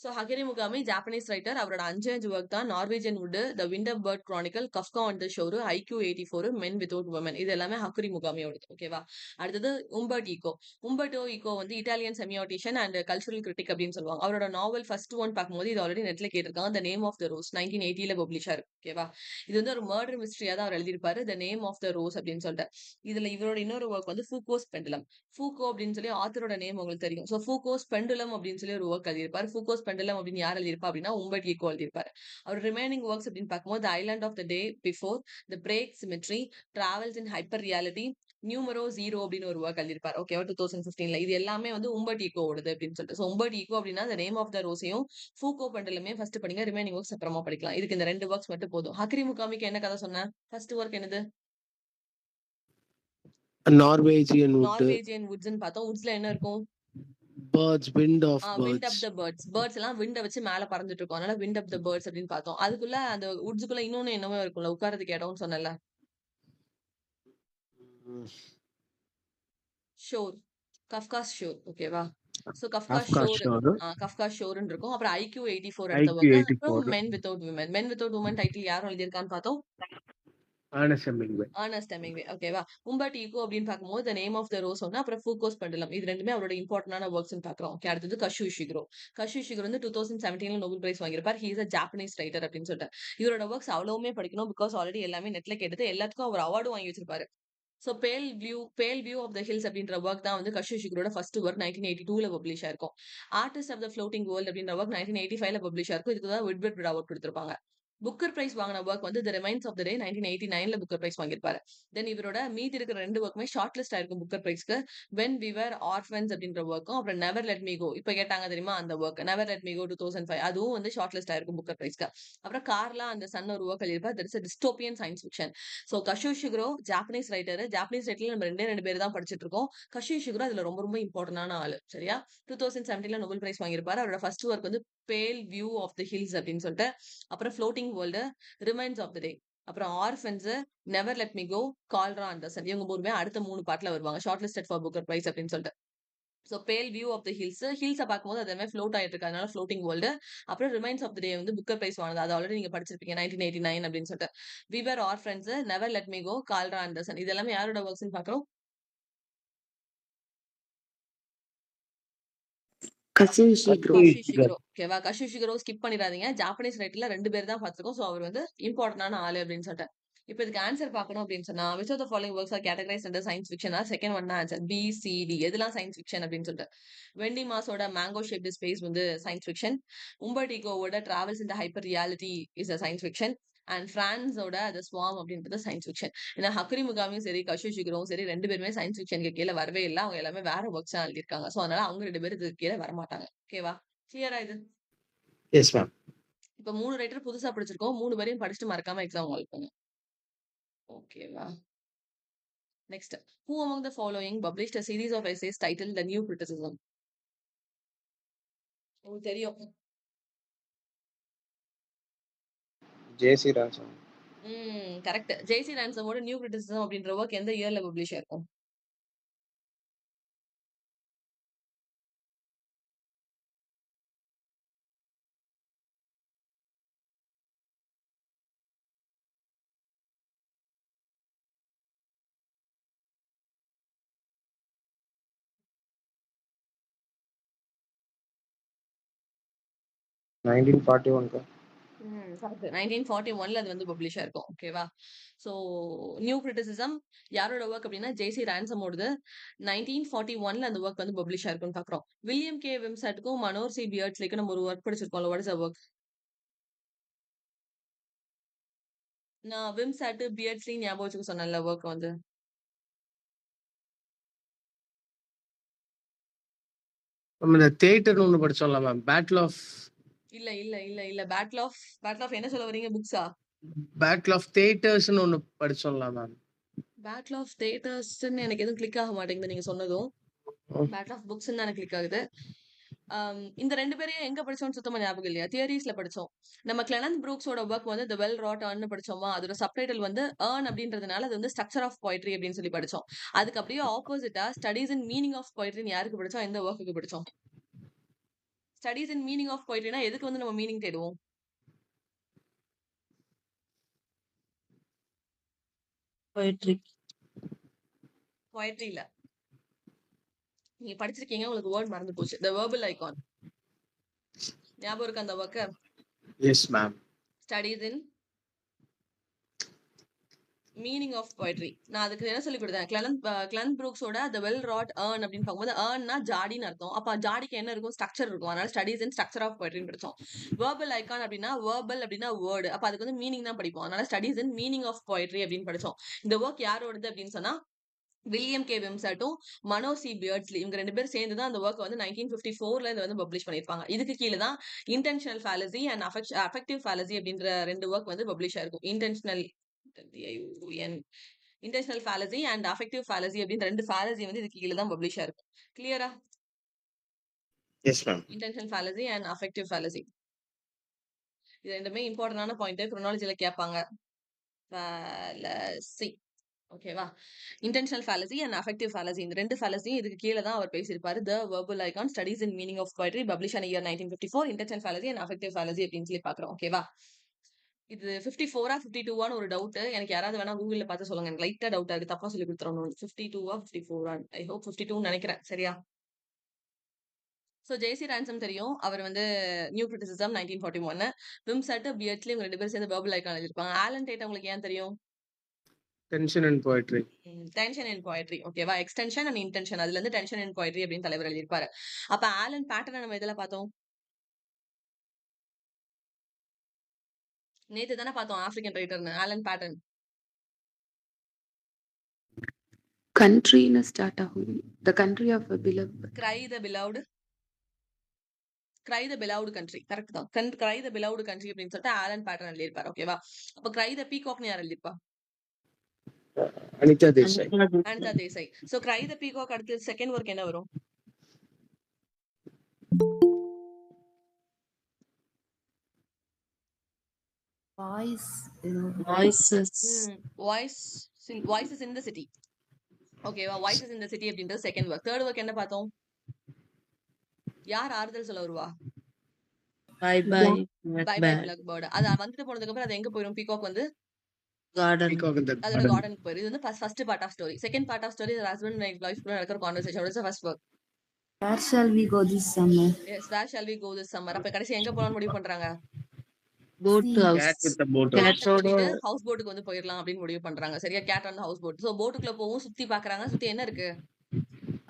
ஸோ ஹகிரி முகாமி ஜாப்பனீஸ் ரைட்டர். அவரோட 5 ஒர்க் தான் Norwegian wood, the wind up bird chronicle, Kafka on the shore, IQ 84, men without women. இது எல்லாமே ஹக்குரி முகாமியோடது. ஓகேவா? அடுத்தது உம்பர்ட் ஈகோ. உம்பர்டோ ஈகோ வந்து Italian semiotician and cultural critic அப்படின்னு சொல்லுவாங்க. அவரோட நாவல் ஃபர்ஸ்ட் ஒன் பார்க்கும்போது இது ஆல்ரெடி நெட்ல கேட்டிருக்காங்க. The name of the rose 1980ல பப்ளிஷ் ஆயிருக்கு. ஓகேவா? இது வந்து ஒரு மர்டர் மிஸ்ட்ரியா தான் அவர் எழுதியிருப்பாரு, the name of the rose அப்படின்னு சொல்லிட்டு. இதுல இவரோட இன்னொரு ஒர்க் வந்து ஃபூகோஸ் பெண்டுலம். ஃபூகோ அப்படின்னு சொல்லி ஆத்தரோட நேம் உங்களுக்கு தெரியும். ஸோ ஃபூகோஸ் பெண்டுலம் அப்படின்னு சொல்லி ஒரு ஒர்க் எழுதியிருப்பாரு. ஃபூகோஸ் பெண்டுலம் அப்படின்னு யார் எழுதியிருப்பா அப்படின்னா உம்பர்ட் ஈகோ எழுதியிருப்பாரு. அவர் ரிமைனிங் ஒர்க்ஸ் அப்படின்னு பார்க்கும்போது island of the day before, the Prague cemetery, travels in hyperreality, numero 0 அப்படின்னு ஒரு ஒர்க் எழுதியிருப்பாரு. ஓகேவா? 2015ல. இது எல்லாமே வந்து உம்பர்ட் ஈகோ ஓடுது அப்படின்னு சொல்லிட்டு. ஸோ உம்பர்ட் ஈகோ அப்படின்னா த நேம் ஆஃப் த ரோஸையும் ஃபூகோ பெண்டுலமே ஃபர்ஸ்ட் படிங்க, ரிமைனிங் ஒர்க்ஸ் அப்புறமா படிக்கலாம். இதுக்கு இந்த 2 ஒர்க்ஸ் மட்டும் போதும். ஹக்கிரி முகாமிக்கு என்ன கதை சொன்னேன்? ஃபர்ஸ்ட் ஒர்க் என்னது? Norwegian wood. நார்வேஜியன் வுட்ஸ்ன்னு பார்த்தோம். வுட்ஸ்ல என்ன இருக்கும்? Birds. Wind of wind up birds. The birds. Birds எல்லாம் விண்ட வச்சு மேல பறந்துட்டு இருக்கும். அதனால விண்ட் அப் த பேர்ட்ஸ் அப்படின்னு பார்த்தோம். அதுக்குள்ள அந்த வுட்ஸ்க்குள்ள இன்னொன்னு என்னவோ இருக்கும்ல, உட்கார்றதுக்கு இடம்னு சொன்னல, ஷோர், கஃப்காஸ் ஷோர். ஓகேவா? So Kafka's Kafka shore, shore. Kafka's ஷோர்னு இருக்கும். அப்புறம் IQ 84 அடுத்த IQ ஒர்க். அப்புறம் 84. Men without women. Men without women title யாரும் எழுதியிருக்கான்னு பார்த்தோம்? Ernest Hemingway. Ernest Hemingway. ஓகேவா? உம்பர்ட் ஈகோ அப்படின்னு பார்க்கும்போது the name of the rose ஒன்று, அப்புறம் ஃபூகோஸ் பெண்டுலம். இது ரெண்டுமே அவரோட இம்பார்ட்டன்டான ஒர்க்ஸ்னு பார்க்குறோம். ஓகே. அடுத்தது கஷு இஷிகுரோ. கஷு இஷிகுரோ வந்து 2017ல நோபல் பிரைஸ் வாங்கியிருப்பார். He is a Japanese writer அப்படின்னு சொல்லிட்டு. இவரோட ஒர்க்ஸ் அவ்வளவுமே படிக்கணும். பிகாஸ் ஆல்ரெடி எல்லாமே நெட்ல கேட்டது. எல்லாத்துக்கும் அவர் அவார்டும் வாங்கி வச்சிருப்பாரு. So pale view of the hills அப்படின்ற ஒர்க் தான் வந்து கஷு இஷிகுரோட ஃபர்ஸ்ட் ஒர்க். 1982ல பப்ளிஷ் ஆயிருக்கும். Artist of the floating world அப்படின்ற ஒர்க் 1985ல பப்ளிஷ் ஆயிருக்கும். இதுக்கு தான் விட்வர்ட் அவார்ட் கொடுத்திருப்பாங்க. புக்கர் பிரைஸ் வாங்கின ஒர்க் வந்து the remains of the day 1989ல புக்கர் பிரைஸ் வாங்கியிருப்பாரு. தென் இவரோட மீதி இருக்கிற 2 ஒர்க்குமே ஷார்ட் லிஸ்ட் ஆயிருக்கும் புக்கர் பிரைஸ்க்கு. வென் வி வர் ஆர்ஃபன்ஸ் அப்படின்ற ஒர்க்கும், அப்புறம் நெவர் லெட் மீ கோ. இப்ப கேட்டாங்க தெரியுமா அந்த work, never let me go 2005. அதுவும் வந்து ஷார்ட் லிஸ்ட் ஆயிருக்கும் புக்கர் பிரைஸ்க்கு. அப்புறம் கார்லா அந்த சன் ஒரு ஒர்க் எழுதியிருப்பார். That is dystopian science fiction. So Kazuo Ishiguro Japanese writer. Japanese ரைட்டர்ல நம்ம 2 பேர் தான் படிச்சிட்டு இருக்கோம். கஷு இஷிகுரோ அதுல ரொம்ப ரொம்ப இம்பார்ட்டன்டான ஆளு. சரியா? 2017ல நோபல் பிரைஸ் வாங்கியிருப்பாரு. அவரோட ஃபர்ஸ்ட் ஒர்க் வந்து பேல் வியூ ஆஃப் த ஹில்ஸ் அப்படின்னு சொல்லிட்டு, அப்புறம் floating world, remains of the day, அப்புறம் orphans, never let me go, Klara and the sun. இவங்க மூணுமே அடுத்த 3 பார்ட்ல வருவாங்க. Short listed for Booker Prize அப்படின்னு சொல்லிட்டு. ஸோ பேல் வியூ ஆஃப் த ஹில்ஸை பார்க்கும்போது அதே மாதிரி ஃப்ளோட் ஆயிட்டு இருக்கு. அதனால ஃப்ளோட்டிங் வேர்ல்டு. அப்புறம் ரிமைன்ஸ் ஆஃப் த டே வந்து புக்கர் பிரைஸ் வாங்கினது. அது ஆல்ரெடி நீங்க படிச்சிருப்பீங்க 1989 அப்படின்னு சொல்லிட்டு. We were orphans, never let me go, Klara and the sun. இது எல்லாமே யாரோட ஒர்க்ஸ்னு பார்க்குறோம்? Kazu Ishiguro. கஷு இஷிகுரோ. ஓகேவா? கஷு இஷிகுரோ ஸ்கிப் பண்ணிடாதீங்க. ஜாப்பனீஸ் ரைட்டர்ல 2 பேர் தான் பார்த்திருக்கோம். ஸோ அவர் வந்து இம்பார்ட்டன்டான ஆளு அப்படின்னு சொல்லிட்டு. இப்போ இதுக்கு ஆன்சர் பார்க்கணும் அப்படின்னு சொன்னா, which of the following works are categorized under science fiction? Second one தான் ஆன்சர். BCD. எதெல்லாம் சயின்ஸ் ஃபிக்ஷன் அப்படின்னு சொல்லிட்டு. வெண்டி மாஸோட மேங்கோ ஷேப்டு ஸ்பேஸ் வந்து சயின்ஸ் ஃபிக்ஷன். உம்பர்ட் ஈகோவோட travels in the hyper reality is a science fiction. And பிரான்ஸோட த ஸ்வாம் அப்படின்றது சயின்ஸ் ஃபிக்ஷன். ஏன்னா ஹக்குரி முகாமியும் சரி கஷுஷிகரும் சரி 2 பேருமே சயின்ஸ் ஃபிக்ஷனுக்கு கீழே வரவே இல்லை. அவங்க எல்லாமே வேற ஒர்க்ஸ் தான் எழுதியிருக்காங்க. ஸோ அதனால அவங்க 2 பேரும் இதுக்கு கீழே வரமாட்டாங்க. ஓகேவா? கிளியரா இது? Yes ma'am. இப்ப 3 ரைட்டர் புதுசா படிச்சிருக்கோம். 3 பேரையும் படிச்சுட்டு மறக்காம எக்ஸாம் ஹால் போங்க. ஓகேவா? Next, who among the following published a series of essays titled The New Criticism? உங்களுக்கு தெரியும். ஜேசி ரான்சம். கரெக்ட். ஜேசி ரான்சமோட நியூ கிரிட்டிசிசம் அப்படின்ற ஒர்க் எந்த இயர்ல பப்ளிஷ் ஆயிருக்கும்? ம் 1941 கரெக்ட். 1941ல அது வந்து பப்ளிஷ் ஆயிருக்கும். ஓகேவா? ஸோ நியூ கிரிட்டிசிசம் யாரோட ஒர்க் அப்படின்னா ஜேசி ரான்சமோடது. 1941ல அந்த ஒர்க் வந்து பப்ளிஷ் ஆயிருக்கும்னு பாக்குறோம். வில்லியம் கே விம்சாட்டுக்கும் மனோர் சி பியர்ட்ஸ்லிக்கும் நம்ம ஒரு ஒர்க் படிச்சிருக்கோம்ல. What is a work? நான் விம்சாட்டு பியர்ட்ஸ்லி ஞாபகம் வச்சுக்க சொன்னேன்ல ஒர்க் வந்து. நம்ம இந்த தியேட்டர்னு ஒன்று படிச்சோம்ல மேம், பேட்டில் ஆஃப் இல்ல பேட்டில் ஆஃப் என்ன சொல்ல வரீங்க? புக்ஸா? பேட்டில் ஆஃப் தியேட்டர்ஸ்னு ஒன்று படிச்சோம்ல மேம். பேட்டில் ஆஃப் தியேட்டர்ஸ்ன்னு எனக்கு எதுவும் கிளிக் ஆக மாட்டேங்குது நீங்க சொன்னதும். பேட்டில் ஆஃப் புக்ஸ் தான் எனக்கு கிளிக் ஆகுது. இந்த 2 பேரையும் எங்க படிச்சோம்னு சுத்தமா ஞாபகம் இல்லையா? தியரிஸ்ல படிச்சோம். நம்ம கிளெனந்த் ப்ரூக்ஸோட ஒர்க் வந்து தி வெல் ராட் ஏர்ன் படிச்சோமா? அதோட சப்டைட்டில் வந்து ஏர்ன் அப்படின்றதுனால அது வந்து ஸ்ட்ரக்சர் ஆஃப் போயட்ரி அப்படின்னு சொல்லி படிச்சோம். அதுக்கு அப்படியே ஆப்போசிட்டா ஸ்டடீஸ் இன் மீனிங் ஆஃப் போயட்ரின்னு யாருக்கு படிச்சோம்? எந்த ஒர்க்குக்கு படிச்சோம்? ஸ்டடீஸ் இன் மீனிங் ஆஃப் போயட்ரினா எதுக்கு வந்து நம்ம மீனிங் தேடுவோம்? Poetry. போயட்ரி இல்ல. நீங்க படிச்சிருக்கீங்க, உங்களுக்கு வேர்ட் மறந்து போச்சு. தி வெர்பல் ஐகான் ஞாபகம் இருக்கு அந்த work? Yes ma'am. Studies in meaning of poetry. நான் அதுக்கு என்ன சொல்லி கொடுத்தேன்? கிளெனந்த் ப்ரூக்ஸோட தி வெல் ராட் ஏர்ன் அப்படின்னு பார்க்கும்போது ஏர்ன்னா ஜாடின்னு அர்த்தம். அப்ப ஜாடிக்கு என்ன இருக்கும்? ஸ்ட்ரக்சர் இருக்கும். அதனால ஸ்டடீஸ் இன் ஸ்ட்ரக்சர் ஆஃப் போயட்ரின்னு படிச்சோம். வெர்பல் ஐகான் அப்படின்னா வெர்பல் அப்படின்னா வேர்டு. அப்ப அதுக்கு வந்து மீனிங் தான் படிப்போம். அதனால studies in meaning of poetry அப்படின்னு படிச்சோம். இந்த ஒர்க் யாரோடது அப்படின்னு சொன்னா வில்லியம் கே விம்சாட்டும் மனோர் சி பியர்ட்ஸ்லி இவங்க 2 பேரும் சேர்ந்து தான் அந்த ஒர்க் வந்து 1954ல இதை வந்து பப்ளிஷ் பண்ணிருப்பாங்க. இதுக்கு கீழே தான் இன்டென்ஷனல் ஃபாலசி அண்ட் அஃபெக்டிவ் ஃபாலசி அப்படின்ற 2 ஒர்க் வந்து பப்ளிஷ் ஆயிருக்கும். Intentional fallacy and affective fallacy அப்படின்னு 2 ஃபாலசி வந்து இதுக்கு கீழே தான் பப்ளிஷ் ஆயிருக்கும். கிளியரா? Yes ma'am. Intentional fallacy and affective fallacy இது ரெண்டுமே இம்பார்ட்டன்டான பாயிண்ட். குரோனாலஜில கேட்பாங்க. ஃபாலசி ஓகேவா? Intentional fallacy and affective fallacy இந்த 2 ஃபாலசியும் இதுக்கு கீழே தான் அவர் பேசியிருப்பாரு. The verbal icon studies in meaning of poetry publish ஆன year 1954. Intentional fallacy and affective fallacy அப்படின்னு சொல்லி பாக்குறோம். ஓகேவா? இது 54ஆ 52ஆன்னு ஒரு டவுட். எனக்கு யாராவது வேணா கூகுள்ல பார்த்து சொல்லுங்க. எனக்கு லைட்டா டவுட்டா இருக்கு. தப்பா சொல்லி கொடுத்துறோம். 52ஆ 54ஆ? ஐ ஹோப் 52 நினைக்கிறேன். சரியா? சோ ஜேசி ரான்சம் தெரியும். அவர் வந்து நியூ கிரிட்டிசிசம் 1941. விம்சாட் பியர்ட்ஸ்லி இவங்க 2 பேரும் சேர்ந்து வெர்பல் ஐகான் எழுதிருப்பாங்க. ஆலன் டேட் உங்களுக்கு ஏன் தெரியும்? Tension and poetry. Tension and poetry. ஓகேவா? எக்ஸ்டென்ஷன் அண்ட் இன்டென்ஷன் அதுல இருந்து டென்ஷன் அண்ட் போயட்ரி அப்படின்னு தலைவர் எழுதியிருப்பாரு. அப்ப ஆலன் பேட்டர்ன் நம்ம எதுல பார்த்தோம்? நேத்து தானே பார்த்தோம் ஆப்பிரிக்கன் ரைட்டர்னு ஆலன் பேட்டர்ன். கண்ட்ரின்னு ஸ்டார்ட் ஆகும். The country of beloved. Cry the beloved country. Correct தான். கிரை த பிலவுட் கண்ட்ரி அப்படின்னு சொல்லிட்டு ஆலன் பேட்டர்ன் எழுதியிருப்பாரு. ஓகேவா? அப்ப கிரை த பீகாக்னு யார் எழுதியிருப்பா? Anita Desai. Anita Desai. So cry the peacock அடுத்து செகண்ட் ஒர்க் என்ன வரும்? Voices in the city. ஓகேவா? வாய்ஸஸ் இன் தி சிட்டி அப்படின்றது செகண்ட் ஒர்க். தேர்ட் ஒர்க் என்ன பார்த்தோம்? யார் ஆறுதல் சொல்ல வருவா? Bye bye bye. Bye blackbird. அது வந்துட்டு போனதுக்கு அப்புறம் அது எங்க போயிடும்? பீகாக் வந்து Garden. அதோட கார்டனுக்கு போயிடும். இது வந்து first part of story. Second part of story husband and wife கூட நடக்கிற conversation. What is the first work? Where shall we go this summer? Yes, where shall we go this summer? அப்ப கடைசி எங்க போலாம்னு முடிவு பண்றாங்க? Boat Cat house. with the boat. Cat கூட்டிட்டு ஹவுஸ் போட்டுக்கு வந்து போயிடலாம் அப்படின்னு முடிவு பண்றாங்க. சரியா? Cat on house boat. So போட்டுக்குள்ள போவும் சுத்தி பாக்குறாங்க. சுத்தி என்ன இருக்கு?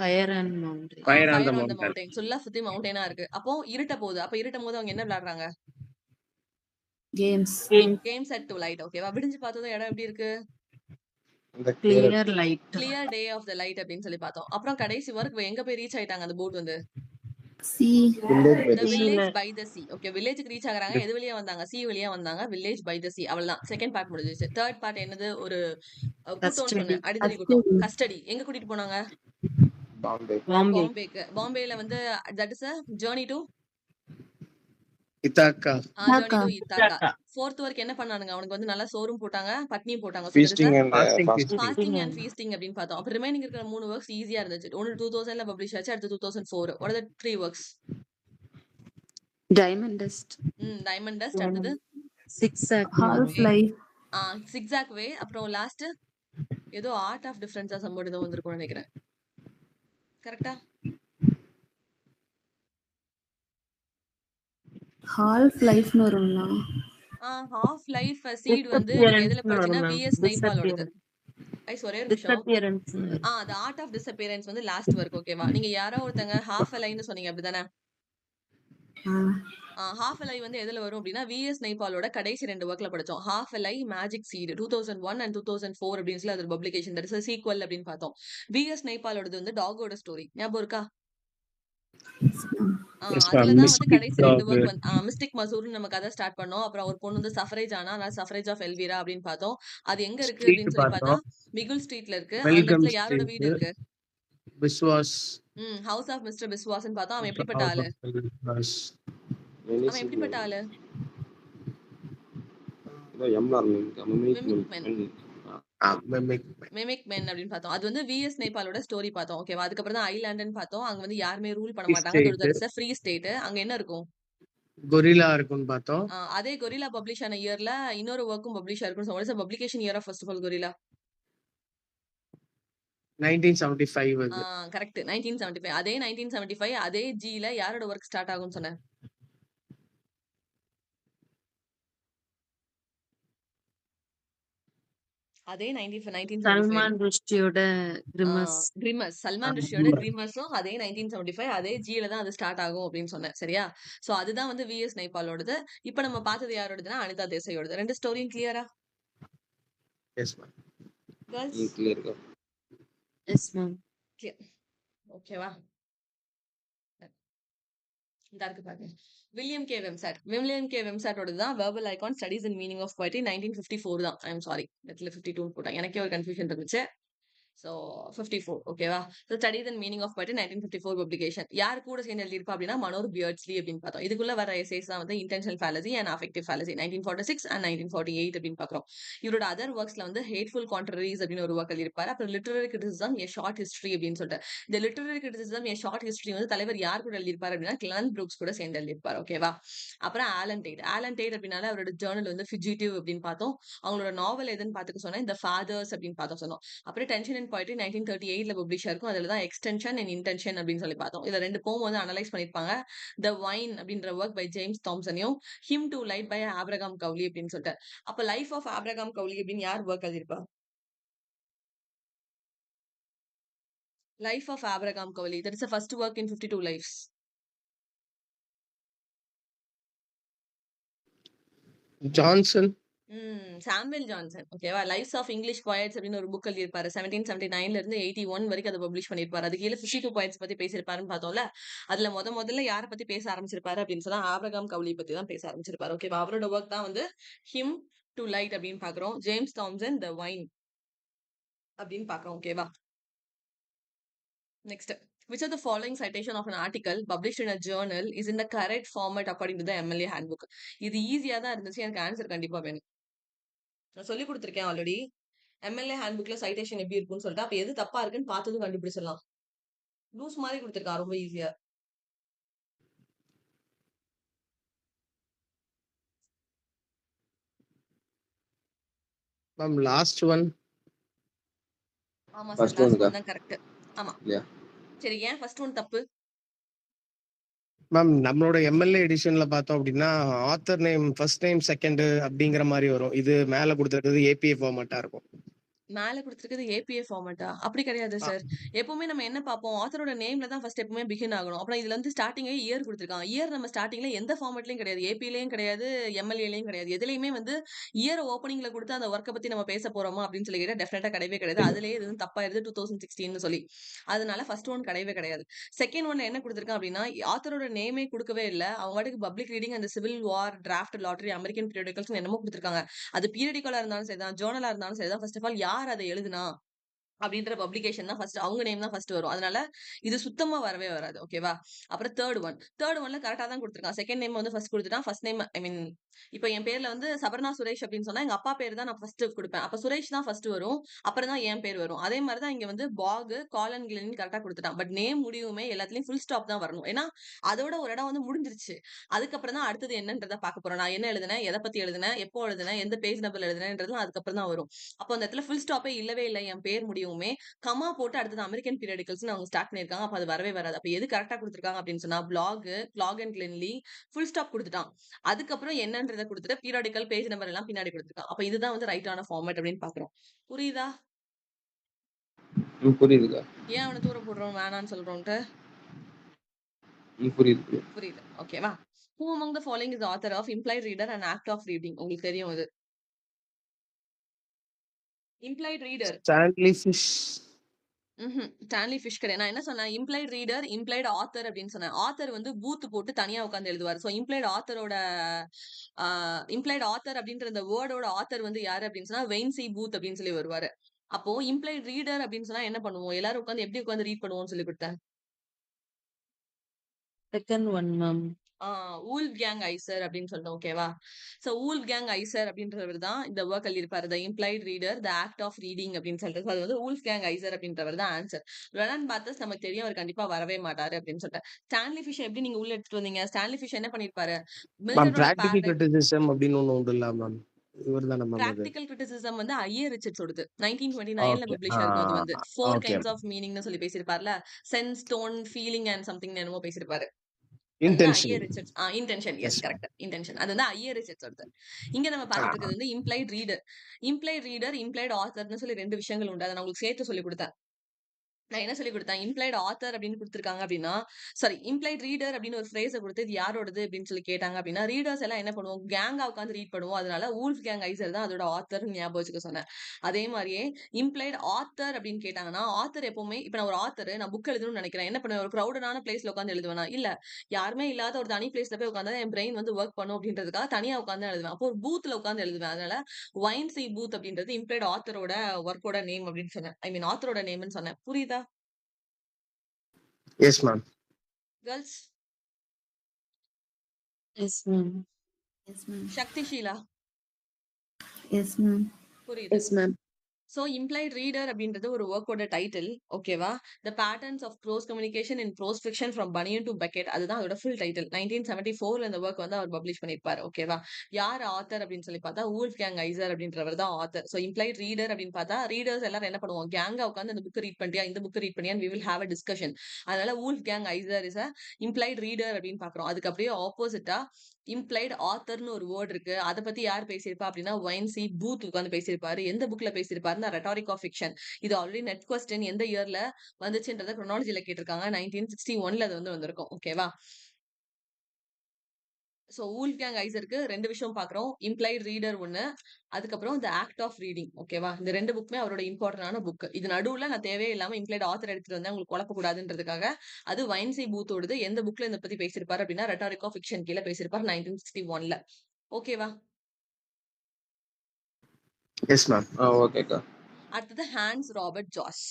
Fire and mountain. Fire on the on the mountain. Mountain. சுத்தி மவுண்டனா இருக்கு. அப்போ இருட்ட போகுது. அப்ப இருட்டும் போது அவங்க என்ன விளையாடுறாங்க? Games. Game set to light ஓகேவா. விடிஞ்சு பார்த்ததும் இடம் எப்படி இருக்கு? இந்த Clear light. Clear day of the light அப்படின்னு சொல்லி பார்த்தோம். அப்புறம் கடைசி வரைக்கும் எங்க போய் ரீச் ஆயிட்டாங்க அந்த போட் வந்து? See. Village by the the village by the sea. Okay, வில்லேஜுக்கு ரீச் ஆகுறாங்க. எது வழியா வந்தாங்க? சி வழியா வந்தாங்க. Village by the sea. அவ்வளவுதான். செகண்ட் பார்ட் முடிஞ்சிச்சு. தேர்ட் பார்ட் என்னது? ஒரு கூட்டம்னு Custody. சொன்னேன். அடிதடி கூட்டம். கஸ்டடி. எங்க கூட்டிட்டு போனாங்க? பாம்பே. Bombay. பாம்பேக்கு. பாம்பேல வந்து that is a journey to இத்தாக்கா. journey to இத்தாக்கா. Ithaca. Fourth வரைக்கும் என்ன பண்ணானுங்க? அவனுக்கு வந்து நல்லா சோறும் போட்டாங்க, பட்னியும் போட்டாங்க. Feasting and Fasting, fasting. Fasting Fasting and and feasting அப்படின்னு பார்த்தோம். அப்ப ரிமைனிங் இருக்கிற 3 ஒர்க்ஸ் ஈஸியா இருந்துச்சு. ஒன்னு 2000ல பப்ளிஷ் ஆச்சு, அடுத்து 2004. what are the 3 works? Diamond Dust. Diamond dust, அடுத்தது zigzag. Half-Life. சிக்ஸாக் வே, அப்புறம் லாஸ்ட் ஏதோ ஆர்ட் ஆஃப் டிஃபரன்ஸா சம்பவம் ஏதோ வந்திருக்கும்னு நினைக்கிறேன். கரெக்டா? Half-Life னு வரும்ல. ஹாஃப் லைஃப் சீட் வந்து நீங்க எதுல படிச்சீங்கன்னா விஎஸ் நைபாலோடது. ஐஸ் ஒரே ஒரு நிமிஷம். Disappearance. the art of disappearance வந்து லாஸ்ட் ஒர்க் ஓகேவா. நீங்க யாரோ ஒருத்தங்க ஹாஃப் அ லைன்னு சொன்னீங்க அப்படிதானே? ஹாஃப் அலை வந்து எதுல வரும் அப்படின்னா விஎஸ் நைபாலோட கடைசி 2 ஒர்க்ல படிச்சோம். ஹாஃப் அலை மேஜிக் சீட் 2001 and 2004 அப்படின்னு சொல்லி அது பப்ளிகேஷன், தட் இஸ் சீக்வல் அப்படின்னு பார்த்தோம். விஎஸ் நைபாலோடது வந்து டாகோட ஸ்டோரி ஞாபகம் இருக்கா? Yes, ma'am. அதுலதான் வந்து Mystic கடைசி 2 Dog. ஒர்க் வந்து மிஸ்டிக் மசூர்னு நம்ம கதை ஸ்டார்ட் பண்ணோம். அப்புறம் ஒரு பொண்ணு வந்து சஃபரேஜ் ஆனா, அதனால சஃபரேஜ் ஆஃப் எல்வீரா அப்படின்னு பார்த்தோம். அது எங்க இருக்கு Street அப்படின்னு சொல்லி பார்த்தா பார்த்தோம். மிகுல் ஸ்ட்ரீட்ல இருக்கு. அந்த Welcome இடத்துல யாரோட வீடு Street. இருக்கு? விஸ்வாஸ். ஹவுஸ் ஆஃப் மிஸ்டர் பிஸ்வாஸ்ன்னு பார்த்தோம். அவன் எப்படிப்பட்ட ஆளு? விஸ்வாஸ். அவன் எப்படிப்பட்ட ஆளு? மிமிக் மென் அப்படின்னு பார்த்தோம். அது வந்து விஎஸ் நேபாளோட ஸ்டோரி பார்த்தோம். ஓகேவா. அதுக்கப்புறம் தான் ஐலாண்டுன்னு பார்த்தோம். அங்க வந்து யாருமே ரூல் பண்ண Free மாட்டாங்க. Free state. அங்க என்ன இருக்கும்? கொரில்லா இருக்கும்னு பார்த்தோம். அதே கொரில்லா பப்ளிஷ் ஆன இயர்ல இன்னொரு ஒர்க்கும் பப்ளிஷ் ஆயிருக்கும். What is the publication year of first of all gorilla? 1975 அது. கரெக்ட். 1975. அதே 1975 அதே ஜில யாரோட ஒர்க் ஸ்டார்ட் ஆகும்னு சொன்னேன்? அதே 1975 Salman Rushdieயோட Grimace. கிரிமஸ். சல்மான் ருஷ்டியோட கிரிமஸும் அதே 1975 அதே ஜில தான் அது ஸ்டார்ட் ஆகும் அப்படின்னு சொன்னேன். சரியா? சோ அதுதான் வந்து விஎஸ் நைபாலோடது. இப்போ நம்ம பார்த்தது யாரோடதுன்னா அனிதா தேசாயோடது. ரெண்டு ஸ்டோரியும் கிளியரா? Yes ma'am. Girls clear. Yes, ma'am. ஓகேவா? இந்த இருக்கு பாருங்க. William K Wimsatt. William K வெம்சாட்டோட தான் verbal icon studies in meaning of poetry 1954 தான். ஐ எம் சாரி, இடத்துல 52 போட்டாங்க. எனக்கே ஒரு கன்ஃபியூஷன் இருந்துச்சு. So 54 ஓகேவா. So studies and meaning of poetry 1954 publication. யார் கூட சேர்ந்து எழுதியிருப்பா அப்படின்னா மனோர் பியர்ட்ஸ்லி அப்படின்னு பார்த்தோம். இதுக்குள்ள வர எஸ்ஏஸ் தான் வந்து intentional fallacy and affective fallacy 1946 and 1948 அப்படின்னு பார்க்குறோம். இவரோட அதர் ஒர்க்ஸ்ல வந்து ஹேட்ஃபுல் கான்ட்ரரிஸ் அப்படின்னு ஒரு ஒர்க் எழுதியிருப்பாரு. அப்புறம் லிட்டரரி கிரிட்டிசிசம் எ ஷார்ட் ஹிஸ்டரி அப்படின்னு சொல்லிட்டு இந்த லிட்டரரி கிரிட்டிசிசம் எ ஷார்ட் ஹிஸ்டரி வந்து தலைவர் யார் கூட எழுதியிருப்பாரு அப்படின்னா கிளன் ப்ரூக்ஸ் கூட சேர்ந்து எழுதியிருப்பாரு. ஓகேவா. அப்புறம் ஆலன் டேட். ஆலன் டேட் அப்படின்னால அவரோட ஜேர்னல் வந்து ஃபிஜிட்டிவ் அப்படின்னு பார்த்தோம். அவங்களோட நாவல் எதுன்னு பார்த்துக்க சொன்னா இந்த ஃபாதர்ஸ் அப்படின்னு பார்த்தோம் சொன்னோம். அப்புறம் டென்ஷன் அண்ட் போயட்ரி 1938ல பப்ளிஷ் ஆயிருக்கும். அதுல தான் எக்ஸ்டென்ஷன் அண்ட் இன்டென்ஷன் அப்படின்னு சொல்லி பார்த்தோம். இதுல 2 போம் வந்து அனலைஸ் பண்ணிருப்பாங்க. த வைன் அப்படின்ற ஒர்க் பை ஜேம்ஸ் தாம்சனையும் hymn to light by Abraham Cowley அப்படின்னு சொல்லிட்டு. அப்ப லைஃப் ஆஃப் ஆப்ரகாம் கவுலி அப்படின்னு யார் ஒர்க் எழுதிருப்பா? Life of Abraham Cowley, that is the first work in 52 lives. Johnson. Samuel Johnson. ஓகேவா. லைஃப்ஸ் ஆஃப் இங்கிலீஷ் போயட்ஸ் அப்படின்னு ஒரு புக் எழுதியிருப்பாரு. 1779ல இருந்து 81 வரைக்கும் அதை பப்ளிஷ் பண்ணிருப்பாரு. அது கீழே 52 போயட்ஸ் பத்தி பேசியிருப்பாருன்னு பார்த்தோம்ல. அதுல முதல்ல யாரை பத்தி பேச ஆரம்பிச்சிருப்பாரு அப்படின்னு சொன்னா ஆப்ரகாம் கவுலி பத்தி தான் பேச ஆரம்பிச்சிருப்பாரு. ஓகேவா. அவரோட ஒர்க் தான் வந்து ஹிம் டு லைட் அப்படின்னு பாக்குறோம். ஜேம்ஸ் தாம்சன் த வைன் அப்படின்னு பாக்குறோம். ஓகேவா. Next, which of the following citation of an article published in a journal is in the correct format according to the MLA handbook? இது ஈஸியா தான் இருந்துச்சு. எனக்கு ஆன்சர் கண்டிப்பா வேணும். நான் சொல்லி கொடுத்திருக்கேன் ஆல்ரெடி. MLA ஹேண்ட்புக்ல சைட்டேஷன் எப்படி இருக்குன்னு சொல்லிட்டு அப்ப எது தப்பா இருக்குன்னு பார்த்ததும் கண்டுபிடிச்சிடலாம். லூஸ் மாதிரி கொடுத்திருக்கான் ரொம்ப ஈஸியா. Ma'am last one. ஆமா சார், லாஸ்ட் ஒன் தான் கரெக்ட். ஆமா. சரி, ஏன் ஃபர்ஸ்ட் ஒன் தப்பு? மேம் நம்மளோட எம்எல்ஏ எடிஷன்ல பார்த்தோம் அப்படின்னா author name first name second அப்படிங்கிற மாதிரி வரும். இது மேல கொடுத்துருக்கிறது ஏபிஏ ஃபார்மேட்டா இருக்கும். மேல குடுத்திருக்கிறது ஏபிஏ ஃபார்மேட்டா? அப்படி கிடையாது ஆ, சார். எப்பவுமே நம்ம என்ன பார்ப்போம், ஆத்தரோட நேம்ல தான் ஃபர்ஸ்ட் எப்பவுமே பிகின் ஆகணும். அப்புறம் இதுல வந்து ஸ்டார்ட்டிங்கே இயர் குடுத்திருக்காங்க. இயர் நம்ம ஸ்டார்ட்டிங்ல எந்த ஃபார்மேட்லயும் கிடையாது. ஏபிலயும் கிடையாது, எம்எல்ஏலயும் கிடையாது. எதுலயுமே வந்து இயர் ஓப்பனிங்ல குடுத்து அந்த வொர்க்க பத்தி நம்ம பேச போறோமா அப்படின்னு சொல்லி கேட்டா டெஃபினட்டா கிடையவே கிடையாது. அதுலயே இது வந்து தப்பாயிருது 2016ன்னு சொல்லி. அதனால ஃபர்ஸ்ட் ஒன் கிடையவே கிடையாது. செகண்ட் ஒன்ல என்ன குடுத்திருக்கான் அப்படின்னா, ஆத்தரோட நேமே குடுக்கவே இல்ல. அவங்க பாட்டுக்கு பப்ளிக் ரீடிங் அந்த civil war, draft lottery, American பீரியாடிக்கல்ஸ்ன்னு என்னமோ குடுத்திருக்காங்க. அது பீரியாடிக்கலா இருந்தாலும் சரிதான், ஜர்னலா இருந்தாலும் சரிதான். ஃபர்ஸ்ட் ஆஃப் ஆல் யார் அத எழுதுனா? அப்படின்ற பப்ளிகேஷன் தான் ஃபர்ஸ்ட் அவங்க நேம் தான் ஃபர்ஸ்ட் வரும். அதனால இது சுத்தமா வரவே வராது. ஓகேவா? அப்புறம் தேர்ட் ஒன்ல கரெக்ட்டா தான் குடுத்திருக்கான். செகண்ட் நேம் வந்து ஃபர்ஸ்ட் குடுத்துட்டான். ஃபர்ஸ்ட் நேம் ஐ மீன் இப்ப என் பேர்ல வந்து சபர்ணா சுரேஷ் அப்படின்னு சொன்னா எங்க அப்பா பேர் தான் நான் ஃபர்ஸ்ட் குடுப்பேன். அப்ப சுரேஷ் தான் ஃபர்ஸ்ட் வரும். அப்புறம் தான் என் பேர் வரும். அதே மாதிரி தான் இங்க வந்து பாக், காலன் கிளன் கரெக்ட்டா குடுத்துட்டான். பட் நேம் முடிவுமே எல்லாத்துலயும் ஃபுல் ஸ்டாப் தான் வரணும். ஏன்னா அதோட ஒரு இடம் வந்து முடிஞ்சிருச்சு. அதுக்கப்புறம் தான் அடுத்தது என்னன்றத பார்க்க போறோம். நான் என்ன எழுதினேன், எத பத்தி எழுதினேன், எப்போ எழுதினேன், எந்த பேஜ் நம்பர்ல எழுதினேன்றதுலாம் அதுக்கப்புறம் தான் வரும். அப்போ அந்த இடத்துல ஃபுல் ஸ்டாப்பே இல்லவே இல்ல. என் பேர் முடிவுமே கமா போட்டு அடுத்தது அமெரிக்கன் பீரியாடிக்கல்ஸ்னு அவங்க ஸ்டார்ட் பண்ணிருக்காங்க. அப்ப அது வரவே வராது. அப்ப எது கரெக்ட்டா குடுத்திருக்காங்க அப்படின்னு சொன்னா கிளாக் அண்ட் கிளென்லி ஃபுல் ஸ்டாப் குடுத்துட்டான். அதுக்கப்புறம் என்னன்றத குடுத்துட்டு பீரியாடிக்கல் பேஜ் நம்பர் எல்லாம் பின்னாடி குடுத்துருக்கான். அப்ப இதுதான் வந்து ரைட்டான ஃபார்மேட் அப்படின்னு பாக்குறோம். புரியுதா? புரியுதுக்கா. ஏன் அவன தூர போடுறோம் வேணான்னு சொல்றோம்ட்டு? புரியுது. புரியுது. ஓகேவா? Who among the following is the author of implied reader and act of reading? உங்களுக்கு தெரியும் இது. implied reader. Stanley fish. Stanley fish கிடையாது. நான் என்ன சொன்னேன்? இம்ப்ளைட் ரீடர், இம்ப்ளைட் ஆத்தர் அப்படின்னு சொன்னேன். ஆத்தர் வந்து பூத் போட்டு தனியா உட்கார்ந்து எழுதுவார். சோ இம்ப்ளைட் ஆத்தரோட இம்ப்ளைட் ஆத்தர் அப்படின்ற இந்த வேர்டோட ஆத்தர் வந்து யாரு அப்படின்னு சொன்னா வெயின்சி பூத் அப்படின்னு சொல்லி வருவாரு. அப்போ இம்ப்ளைட் ரீடர் அப்படின்னு சொன்னா என்ன பண்ணுவோம்? எல்லாரும் உட்கார்ந்து எப்படி உட்கார்ந்து ரீட் பண்ணுவோம்னு சொல்லி கொடுத்தேன். Second one ma'am. Wolfgang Iser அப்படின்னு சொல்லிட்டோம். ஓகேவா? சோ ஊல்ஃப் கேங் ஐசர் அப்படின்றவர் தான் இந்த ஒர்க் எழுதியிருப்பாரு. The implied reader, the act of reading அப்படின்னு சொல்லிட்டு. So அது வந்து ஊல்ஃப் கேங் ஐசர் அப்படின்றவர் தான் ஆன்சர். ரொனால்ட் பாத்தஸ் நமக்கு தெரியும், அவர் கண்டிப்பா வரவே மாட்டாரு அப்படின்னு சொல்லிட்டு. ஸ்டான்லி ஃபிஷ் எப்படி நீங்க உள்ள எடுத்துட்டு வந்தீங்க? ஸ்டான்லி ஃபிஷ் என்ன பண்ணிருப்பாரு? மேம் மில்டனோட பிராக்டிகல் கிரிட்டிசிசம் அப்படின்னு ஒண்ணு உண்டு இல்ல மேம்? இவர் தானே மேம் அது? பிராக்டிகல் கிரிட்டிசிசம் வந்து ஐஏ ரிச்சர்ட்ஸோடது 1929ல ஓகே. பப்ளிஷ் ஆயிருக்கும். அது வந்து 4 ஓகே. கைண்ட்ஸ் ஆஃப் மீனிங்னு சொல்லி பேசியிருப்பார்ல. Sense, tone, feeling and something என்னமோ பேசியிருப்பாரு. Intention. Intention yes yes. Correct. Intention அது வந்து ஐஏ ரிச்சர்ட்ஸோடது. இங்க நம்ம பார்த்துட்டு இருக்கிறது வந்து இம்ப்ளைட் ரீடர், இம்ப்ளைட் ஆத்தர்னு சொல்லி 2 விஷயங்கள் உண்டு. அதை நான் உங்களுக்கு சேர்த்து சொல்லி கொடுத்தேன். நான் என்ன சொல்லி கொடுத்தேன்? இம்ப்ளைட் ஆத்தர் அப்படின்னு கொடுத்திருக்காங்க அப்படின்னா, சாரி இம்ப்ளைட் ரீடர் அப்படின்னு ஒரு ஃப்ரேஸை கொடுத்து இது யாரோடது அப்படின்னு சொல்லி கேட்டாங்க அப்படின்னா, ரீடர்ஸ் எல்லாம் என்ன பண்ணுவோம்? கேங்கா உட்காந்து ரீட் பண்ணுவோம். அதனால ஊல்ஃப் கேங் ஐசர் தான் அதோட ஆத்தர் ஞாபகம் வச்சுக்க சொன்னேன். அதே மாதிரியே இம்ப்ளைட் ஆத்தர் அப்படின்னு கேட்டாங்கன்னா, ஆத்தர் எப்பவுமே இப்ப நான் ஒரு ஆத்தர், நான் புக் எழுதணும்னு நினைக்கிறேன். என்ன பண்ணுவேன்? ஒரு கிரௌடடான பிளேஸ்ல உட்காந்து எழுதுவேனா? இல்ல. யாருமே இல்லாத ஒரு தனி பிளேஸ்ல போய் உட்காந்தா என் பிரெயின் வந்து ஒர்க் பண்ணும் அப்படின்றதுக்காக தனியா உட்காந்து எழுதுவேன். அப்போ ஒரு பூத்ல உட்காந்து எழுதுவேன். அதனால ஒயின்சி பூத் அப்படின்றது இம்ப்ளைட் ஆத்தரோட ஒர்க்கோட நேம் அப்படின்னு சொன்னேன். ஐ மீன் ஆத்தரோட நேம்னு சொன்னேன். புரியுதா yes ma'am. Girls? Yes ma'am. Yes, ma'am. Shakti Sheela Yes, ma'am. புரியுது. Yes ma'am. So implied reader அப்படின்றது ஒரு ஒர்க்கோட டைட்டில். ஓகேவா? The patterns of prose communication in prose fiction from Bunyan to Beckett, அதுதான் அதோட ஃபுல் டைட்டில். 1974 இந்த ஒர்க் வந்து அவர் பப்ளிஷ் பண்ணிருப்பாரு. ஓகேவா? யார் ஆத்தர் அப்படின்னு சொல்லி பார்த்தா ஊல்ஃப் கேங் ஐசர் அப்படின்றவர் தான் ஆத்தர். சோ இம்ப்ளைட் ரீடர் அப்படின்னு பார்த்தா ரீடர்ஸ் எல்லாரும் என்ன பண்ணுவோம்? கேங்கா உட்காந்து இந்த புக் ரீட் பண்ணியா, இந்த புக் ரீட் பண்ணியா, we will have a discussion. அதனால Wolfgang Iser is a implied reader அப்படின்னு பாக்குறோம். அதுக்கு அப்படியே ஆப்போசிட்டா இம்ப்ளைட் ஆத்தர்னு ஒரு வேர்ட் இருக்கு. அதை பத்தி யார் பேசியிருப்பா அப்படின்னா ஒயின்சி பூத் உட்காந்து பேசியிருப்பாரு. எந்த புக்ல பேசியிருப்பாருன்னா ரெட்டாரிக் ஆஃப் ஃபிக்ஷன். இது ஆல்ரெடி நெட் கொஸ்டின் எந்த இயர்ல வந்துச்சுன்றத குரோனாலஜில கேட்டிருக்காங்க. 1961ல அது வந்து வந்திருக்கும். ஓகேவா? சோ ஊல்ஃப் கேங் ஐசருக்கு 2 விஷயம் பாக்குறோம். இம்ப்ளைட் ரீடர் ஒண்ணு, அதுக்கப்புறம் த ஆக்ட் ஆஃப் ரீடிங். ஓகேவா? இந்த 2 புக்குமே அவரோட இம்பார்ட்டன்டான புக். இது நடுவுல நான் தேவையே இல்லாம இம்ப்ளைட் ஆத்தர் எடுத்துட்டு வந்தேன் உங்களுக்கு குழப்ப கூடாதுன்றதுக்காக. அது வைன்சி பூத்தோடது. எந்த புக்ல இத பத்தி பேசியிருப்பாரு அப்படின்னா ரெட்டாரிக் ஆஃப் ஃபிக்ஷன் கீழ பேசியிருப்பாரு 1961ல. ஓகேவா? Yes ma'am. ஓகேக்கா. அடுத்தது ஹான்ஸ் ராபர்ட் ஜாஸ்.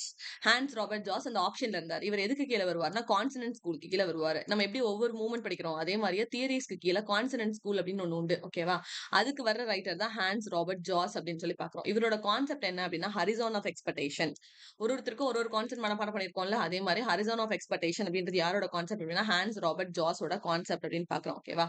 ஹான்ஸ் ராபர்ட் ஜாஸ் அந்த ஆப்ஷன்ல இருந்தார். இவர் எதுக்கு கீழே வருவார்னா கான்சனன்ட் ஸ்கூலுக்கு கீழே வருவாரு. நம்ம எப்படி ஒவ்வொரு மூவ்மெண்ட் படிக்கிறோம் அதே மாதிரியே தியரிஸ்க்கு கீழே கான்சனன்ட் ஸ்கூல் அப்படின்னு ஒண்ணு உண்டு. ஓகேவா? அதுக்கு வர்ற ரைட்டர் தான் ஹான்ஸ் ராபர்ட் ஜாஸ் அப்படின்னு சொல்லி பாக்குறோம். இவரோட கான்செப்ட் என்ன அப்படின்னா ஹரிசான் ஆஃப் எக்ஸ்பெக்டேஷன். ஒருத்தருக்கும் ஒரு கான்செப்ட் மனப்பாடம் பண்ணிருக்கோம்ல, அதே மாதிரி ஹரிசான் ஆஃப் எக்ஸ்பெக்டேஷன் அப்படின்றது யாரோட கான்செப்ட் அப்படின்னா ஹான்ஸ் ராபர்ட் ஜாஸோட கான்செப்ட் அப்படின்னு பாக்குறோம். ஓகேவா?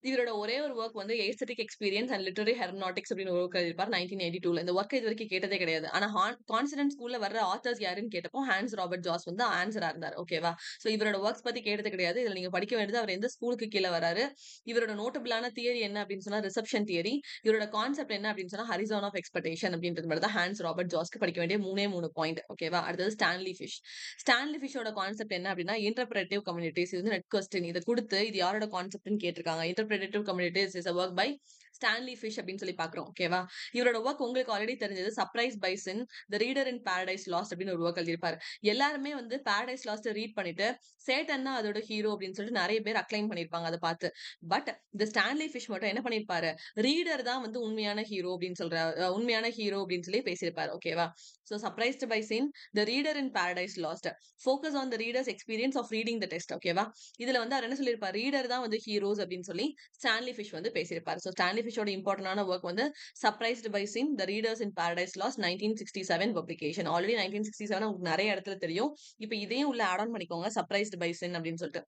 இவரோட ஒரே ஒரு ஒர்க் வந்து ஏஸ்தெட்டிக் எக்ஸ்பீரியன்ஸ் அண்ட் லிட்டரரி ஹெர்மனாட்டிக்ஸ் அப்படின்னு ஒரு ஒர்க் எழுதியிருப்பார் 1982ல. இந்த ஒர்க் இது வரைக்கும் கேட்டதே கிடையாது. ஆனா கான்சிடென்ட் ஸ்கூல்ல வர்ற ஆத்தர்ஸ் யாருன்னு கேட்டப்போ ஹான்ஸ் ராபர்ட் ஜாஸ் வந்து ஆன்சரா இருந்தார். ஓகேவா? சோ இவரோட ஒர்க்ஸ் பத்தி கேட்டது கிடையாது. இதுல நீங்க படிக்க வேண்டியது அவர் எந்த ஸ்கூலுக்கு கீழ வராரு, இவரோட நோட்டபிளான தியரி என்ன அப்படின்னு சொன்னா ரிசப்ஷன் தியரி, இவரோட கான்செப்ட் என்ன அப்படின்னு சொன்னா ஹரிசான் ஆஃப் எக்ஸ்பெக்டேஷன் அப்படின்றது மாதிரி தான் ஹான்ஸ் ராபர்ட் ஜாஸ்க்கு படிக்க வேண்டிய 3 பாயிண்ட். ஓகேவா? அடுத்தது ஸ்டான்லி ஃபிஷ். ஸ்டான்லி ஃபிஷோட கான்செப்ட் என்ன அப்படின்னா இன்டர்பிரேட்டிவ் கம்யூனிட்டிஸ். இது வந்து நெட் கொஸ்டின். இதை கொடுத்து இது யாரோட கான்செப்ட்னு கேட்டிருக்காங்க. Interpretive communities is a work by Stanley Fish அப்படின்னு சொல்லி பாக்குறோம். ஓகேவா? இவரோட ஒர்க் உங்களுக்கு ஆல்ரெடி தெரிஞ்சது surprise by sin, the reader in paradise lost அப்படின்னு ஒரு ஒர்க் எழுதியிருப்பாரு. எல்லாருமே வந்து பாரடைஸ் லாஸ்ட் ரீட் பண்ணிட்டு சேட்டன் தான் அதோட ஹீரோ அப்படின்னு சொல்லிட்டு நிறைய பேர் அக்ளைம் பண்ணிருப்பாங்க அதை பார்த்து. பட் இந்த ஸ்டான்லி ஃபிஷ் மட்டும் என்ன பண்ணிருப்பாரு, ரீடர் தான் வந்து உண்மையான ஹீரோ அப்படின்னு உண்மையான ஹீரோ அப்படின்னு சொல்லி பேசியிருப்பாரு. ஓகேவா? So surprised by sin, the reader in paradise lost, focus on the reader's experience of reading the text. ஓகேவா? இதுல வந்து அவர் என்ன சொல்லியிருப்பார், ரீடர் தான் வந்து ஹீரோஸ் அப்படின்னு சொல்லி ஸ்டான்லி ஃபிஷ் வந்து பேசியிருப்பாரு. ஸோ ஸ்டான்லி ஃபிஷோட இம்பார்ட்டன்டான ஒர்க் வந்து surprised by sin, the readers in paradise lost 1967 publication. Already 1967 உங்களுக்கு நிறைய இடத்துல தெரியும். இப்போ இதையும் உள்ள ஆட் ஆன் பண்ணிக்கோங்க, சர்ப்ரைஸ்டு பை சின் அப்படின்னு சொல்லிட்டு.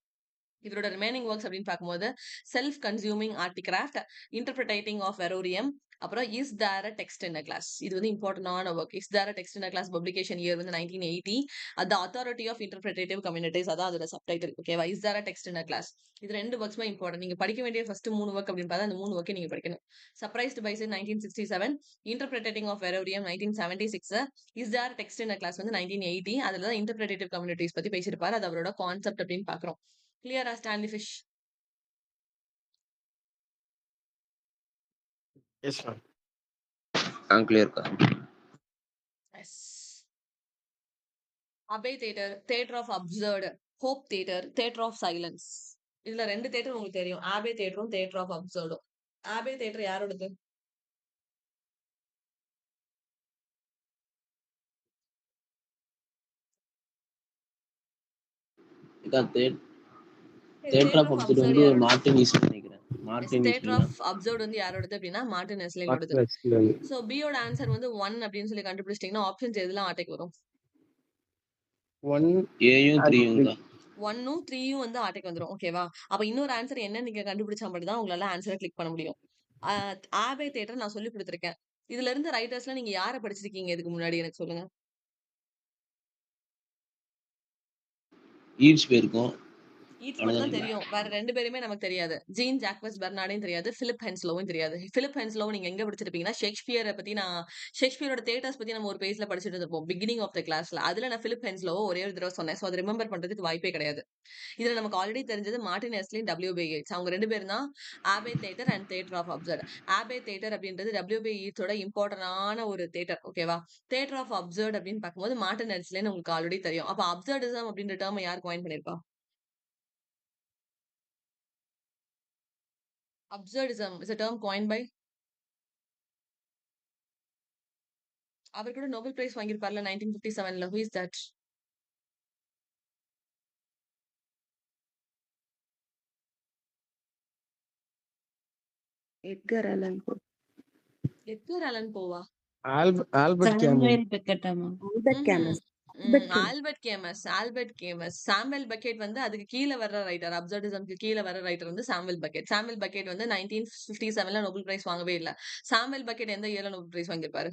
இவரோட ரிமைனிங் ஒர்க்ஸ் அப்படின்னு பார்க்கும்போது self consuming artifact, interpreting of variorum, அப்புறம் is there a text in a class. இது வந்து இம்பார்ட்டன்டான work. Is there a text in a class publication year வந்து 1980. The authority of interpretive communities, அதான் அதோட சப்டைட்டில். ஓகேவா? Is there a text in a class. இது 2 ஒர்க்ஸ்மே இம்பார்ட்டன்ட். நீங்க படிக்க வேண்டிய ஃபர்ஸ்ட் 3 ஒர்க் அப்படின்னு பார்த்தா அந்த 3 ஒர்க்கை நீங்க படிக்கணும். Surprised by sin 1967, interpreting of variorum 1976, is there text in a class வந்து 1980. அதுல தான் இன்டர்பிரேட்டிவ் கம்யூனிட்டிஸ் பத்தி பேசியிருப்பாரு. அது அவரோட கான்செப்ட் அப்படின்னு பாக்குறோம். கிளியரா ஸ்டான்லி ஃபிஷ்? Yes ma'am. கிளியர்க்கா. Yes. Abbey theatre, theatre of absurd, hope theatre, theatre of silence. இதுல 2 தியேட்டர் உங்களுக்கு தெரியும், ஆபே தியேட்டரும் தியேட்டர் ஆஃப் அப்சர்டும். ஆபே தியேட்டர் யாரோடது? தியேட்டர் ஆஃப் அப்சர்ட் வந்து யாரோடது? மார்டின் ஈஸ்ட் நினைக்கிறேன். Martin theatre east of absurd வந்து யாரோடது அப்படின்னா மார்டின் நெஸ்லினோடது. சோ பியோட ஆன்சர் வந்து 1 அப்படின்னு சொல்லி கண்டுபிடிச்சிட்டீங்கன்னா ஆப்ஷன்ஸ் எதுலாம் ஆட்டைக்கு வரும்? 1 ஏயும் 3யும் தான். 1ம் 3யும் வந்து ஆட்டைக்கு வந்துரும். ஓகேவா? அப்ப இன்னொரு ஆன்சர் என்ன நீங்க கண்டுபிடிச்சா மட்டும் தான் உங்களால ஆன்சரை கிளிக் பண்ண முடியும். ஆபே தியேட்டர் நான் சொல்லி கொடுத்துருக்கேன். இதுல இருந்து ரைட்டர்ஸ்ல நீங்க யாரை படிச்சிருக்கீங்க இதுக்கு முன்னாடி எனக்கு சொல்லுங்க. ஈட்ஸ் பேருக்கும் ஈட்ஸ் மட்டும் தான் தெரியும். வேற 2 பேருமே நமக்கு தெரியாது. ஜீன் ஜாக்வஸ் பெர்னார்டையும் தெரியாது, பிலிப் ஹென்ஸ்லோவும் தெரியாது. பிலிப் ஹென்ஸ்லோ நீங்க எங்க படிச்சிருப்பீங்கன்னா ஷேக்ஸ்பியரை பத்தி ஷேக்ஸ்பியரோட தியேட்டர்ஸ் பத்தி நம்ம ஒரு பேஜ்ல படிச்சுட்டு இருப்போம் பிகினிங் ஆஃப் த கிளாஸ்ல. அதுல நான் பிலிப் ஹென்ஸ்லோ ஒரே ஒரு தடவை சொன்னேன். சோ அதை ரிமெம்பர் பண்றதுக்கு வாய்ப்பே கிடையாது. இதுல நமக்கு ஆல்ரெடி தெரிஞ்சது மார்டின் எஸ்லின், WB Yeats. அவங்க 2 பேரும் தான் Abbey theatre and theatre of absurd. Abbey theatre அப்படின்றது WB Yeatsோட இம்பார்ட்டன்டான ஒரு தியேட்டர். ஓகேவா? தியேட்டர் ஆஃப் அப்சர்ட் அப்படின்னு பார்க்கும்போது மார்டின் எஸ்லின் உங்களுக்கு ஆல்ரெடி தெரியும். அப்ப அப்சர்டிசம் அப்படின்ற டேர்ம் யார் காயின் பண்ணிருப்பா? Absurdism is a term coined by, அவர் கூட நோபல் பிரைஸ் வாங்கியிருப்பார்ல 1957ல. Who is that? Edgar Allan Poe. Edgar Allan போவா? Albert Camus. Samuel Beckett. ஆமா. Albert Camus. Albert Camus. Samuel Beckett வந்து அதுக்கு கீழே வர்ற ரைட்டர், அப்சர்டிசம்க்கு கீழே வர்ற ரைட்டர் வந்து சாமுவேல் பெக்கெட். சாமுவேல் பெக்கெட் வந்து 1957ல நோபல் பிரைஸ் வாங்கவே இல்ல. சாமுவேல் பெக்கெட் எந்த இயர்ல நோபல் பிரைஸ் வாங்கியிருப்பாரு?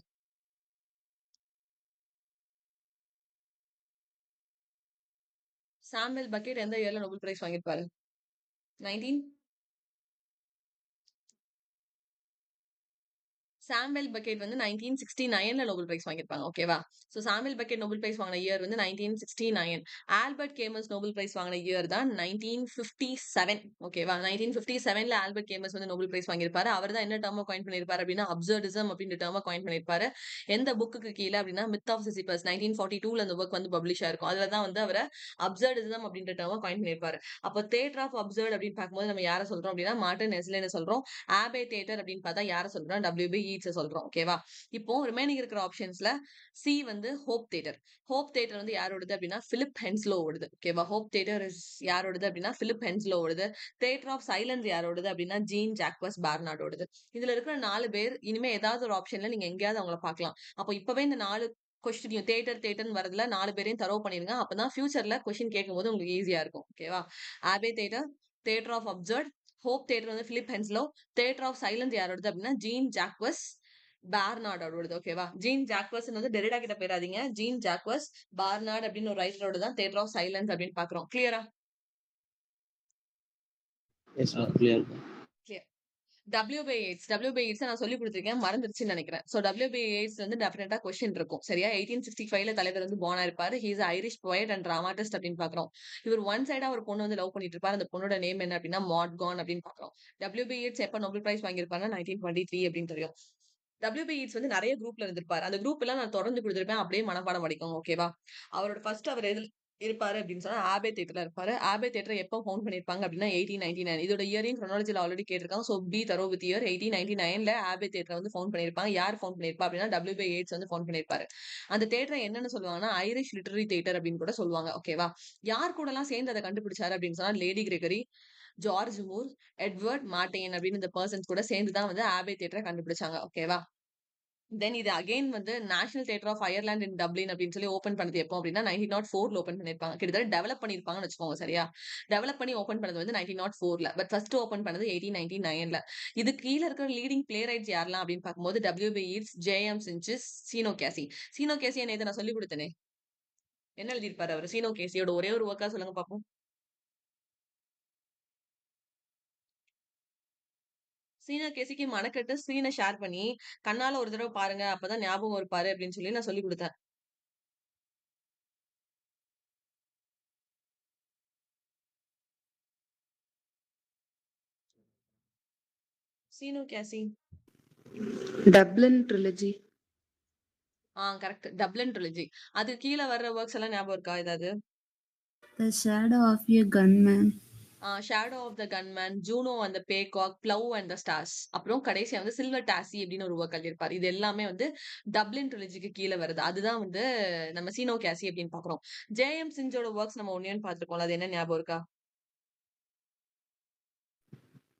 சாமுவேல் பெக்கெட் எந்த இயர்ல நோபல் பிரைஸ் வாங்கியிருப்பாரு? 19 சாமுவேல் பெக்கெட் வந்து 1969ல நோபல் பிரைஸ் வாங்கியிருப்பாங்க. ஓகேவா? So Samuel Beckett Nobel prize வாங்கின இயர் வந்து 1969. ஆல்பர்ட் கேமஸ் நோபல் பிரைஸ் வாங்கின இயர் தான் 1957. ஓகேவா? 1957ல ஆல்பர்ட் கேமஸ் வந்து நோபல் பிரைஸ் வாங்கியிருப்பாரு. அவர் தான் என்ன டேர்மை காயின் பண்ணியிருப்பாரு அப்படின்னா அப்சர்டிசம் அப்படின்ற டேர்மை காயின் பண்ணியிருப்பாரு. எந்த புக்குக்கு கீழே அப்படின்னா மித் ஆஃப் சிசிபஸ் 1942ல அந்த புக் வந்து பப்ளிஷ் ஆயிருக்கும். அதுல தான் வந்து அவரை அப்சர்டிசம் அப்படின்ற டேர்மை காயின் பண்ணியிருப்பாரு. அப்போ தியேட்டர் ஆஃப் அப்சர்ட் அப்படின்னு பார்க்கும்போது நம்ம யாரை சொல்றோம் அப்படின்னா மார்டின் நெஸ்லினை சொல்றோம். ஆபே தியேட்டர் அப்படின்னு பார்த்தா யாரை சொல்றோம்? WB Yeats சொல்றோம். ஓகேவா? இப்போ ரிமைனிங் இருக்கிற ஆப்ஷன்ஸ்ல சி வந்து ஹோப் தியேட்டர். ஹோப் தியேட்டர் வந்து யாரோடது அப்படின்னா பிலிப் ஹென்ஸ்லோவோடது. ஓகேவா? ஹோப் தியேட்டர் யாரோடது அப்படின்னா பிலிப் ஹென்ஸ்லோவோடது. தியேட்டர் ஆஃப் சைலன்ஸ் யாரோடது அப்படின்னா ஜீன் ஜாக்வஸ் பெர்னார்டோடது. இதுல இருக்கிற 4 பேர் இனிமே ஏதாவது ஒரு ஆப்ஷன்ல நீங்க எங்கேயாவது அவங்கள பார்க்கலாம். அப்போ இப்பவே இந்த 4 கொஸ்டின் தியேட்டர்னு வரதுல 4 பேரையும் தரவு பண்ணிருங்க. அப்பதான் ஃபியூச்சர்ல கொஸ்டின் கேட்கும் போது உங்களுக்கு ஈஸியா இருக்கும். ஓகேவா? Abbey theatre, theatre of absurd, hope theatre வந்து Philip Henslowe. Theatre of silence யாரோடது அப்படின்னா ஜீன் ஜாக்வஸ் பார்னார்டோடது. ஓகேவா? ஜீன் ஜாக்வஸ் வந்து டெரிடா கிட்ட போயிடாதீங்க. ஜீன் ஜாக்வஸ் பார்னார்ட் அப்படின்னு ஒரு ரைட்டரோட தான் தியேட்டர் ஆஃப் சைலன்ஸ் அப்படின்னு பாக்குறோம். கிளியரா? Yes ma'am. Clear clear. WB8 நான் சொல்லி கொடுத்திருக்கேன், மறந்துருச்சுன்னு நினைக்கிறேன். சோ WB8 வந்து டெஃபினட்டா கொஸ்டின் இருக்கும். சரியா? 1865ல தலைவர் வந்து born ஆயிருப்பாரு. He is Irish poet and dramatist அப்படின்னு பாக்குறோம். இவர் ஒன் சைடா ஒரு பொண்ணு வந்து லவ் பண்ணிட்டு இருப்பாரு. அந்த பொண்ணோட நேம் என்ன அப்படின்னா மாட் கான் அப்படின்னு பாக்குறோம். WB8 எப்ப நோபல் பிரைஸ் வாங்கியிருப்பாருன்னா 1923 அப்படின்னு தெரியும். WB8 வந்து நிறைய குரூப்ல இருந்திருப்பாரு. அந்த குரூப் எல்லாம் நான் தொடர்ந்து கொடுத்திருப்பேன், அப்படியே மனப்பாடம் படிக்கோங்க. ஓகேவா? அவரோட ஃபர்ஸ்ட் அவர் எதுல இருப்பாரு அப்படின்னு சொன்னா ஆபே தியேட்டர்ல இருப்பாரு. ஆபே தியேட்டர் எப்போ ஃபவுண்ட் பண்ணிருப்பாங்க அப்படின்னா 1899. இதோட இயரிங் chronology ஆல்ரெடி கேட்டிருக்காங்க. So be thorough with year 1899ல ஆபே தியேட்டர் வந்து ஃபவுண்ட் பண்ணிருப்பாங்க. யார் ஃபவுண்ட் பண்ணிருப்பா அப்படின்னா WB8 வந்து ஃபவுண்ட் பண்ணிருப்பாரு. அந்த தியேட்டரை என்னன்னு சொல்லுவாங்கன்னா ஐரிஷ் லிட்டரரி தியேட்டர் அப்படின்னு கூட சொல்லுவாங்க. ஓகேவா? யார் கூட எல்லாம் சேர்ந்து அதை கண்டுபிடிச்சாரு அப்படின்னு சொன்னா lady Gregory, George Moore, Edward Martin அப்படின்னு இந்த பர்சன்ஸ் கூட சேர்ந்து தான் வந்து ஆபே தியேட்டரை கண்டுபிடிச்சாங்க. ஓகேவா? தென் இது அகைன் வந்து national theatre of Ireland in Dublin அப்படின்னு சொல்லி ஓபன் பண்ணது எப்போ அப்படின்னா 1904ல ஓபன் பண்ணிருப்பாங்க. கிட்டத்தட்ட டெவலப் பண்ணிருப்பாங்கன்னு வச்சுக்கோங்க. சரியா? டெவலப் பண்ணி ஓபன் பண்ணது வந்து 1904ல. பட் ஃபர்ஸ்ட் ஓபன் பண்ணது 1899ல. இது கீழ இருக்கிற லீடிங் பிளே ரைட்ஸ் யாரெல்லாம் அப்படின்னு பார்க்கும்போது WB ஈட்ஸ், JM சின்சஸ், சீனோ கேசி. சீனோ கேசி நேத்து நான் சொல்லி கொடுத்தேனே, என்ன எழுதியிருப்பாரு அவரு? சீனோ கேசியோட ஒரே ஒரு ஒர்க்கா சொல்லுங்க பாப்போம். சீனா கேசிக்கு மனக்கட்டு ஸ்கிரீனை ஷேர் பண்ணி கண்ணால ஒரு தடவை பாருங்க, அப்பதான் ஞாபகம் இருப்பாரு அப்படின்னு சொல்லி நான் சொல்லி கொடுத்தேன். சீனோ கேசி. Dublin trilogy. Correct. Dublin trilogy. அது கீழ வர்ற ஒர்க்ஸ் எல்லாம் ஞாபகம் இருக்கா ஏதாவது? The Shadow of a Gunman. Shadow of the gunman, Juno and the paycock, plough and the stars. அப்புறம் கடைசியா வந்து சில்வர் டாசி அப்படின்னு ஒரு ஒர்க் எழுதியிருப்பாரு. இது எல்லாமே வந்து டப்ளின் ட்ரிலஜிக்கு கீழே வருது. அதுதான் வந்து நம்ம சீனோ கேசி அப்படின்னு பாக்குறோம். JM சின்ஸோட ஒர்க்ஸ் நம்ம ஒன்னு பார்த்திருக்கோம்ல, அது என்ன ஞாபகம் இருக்கா?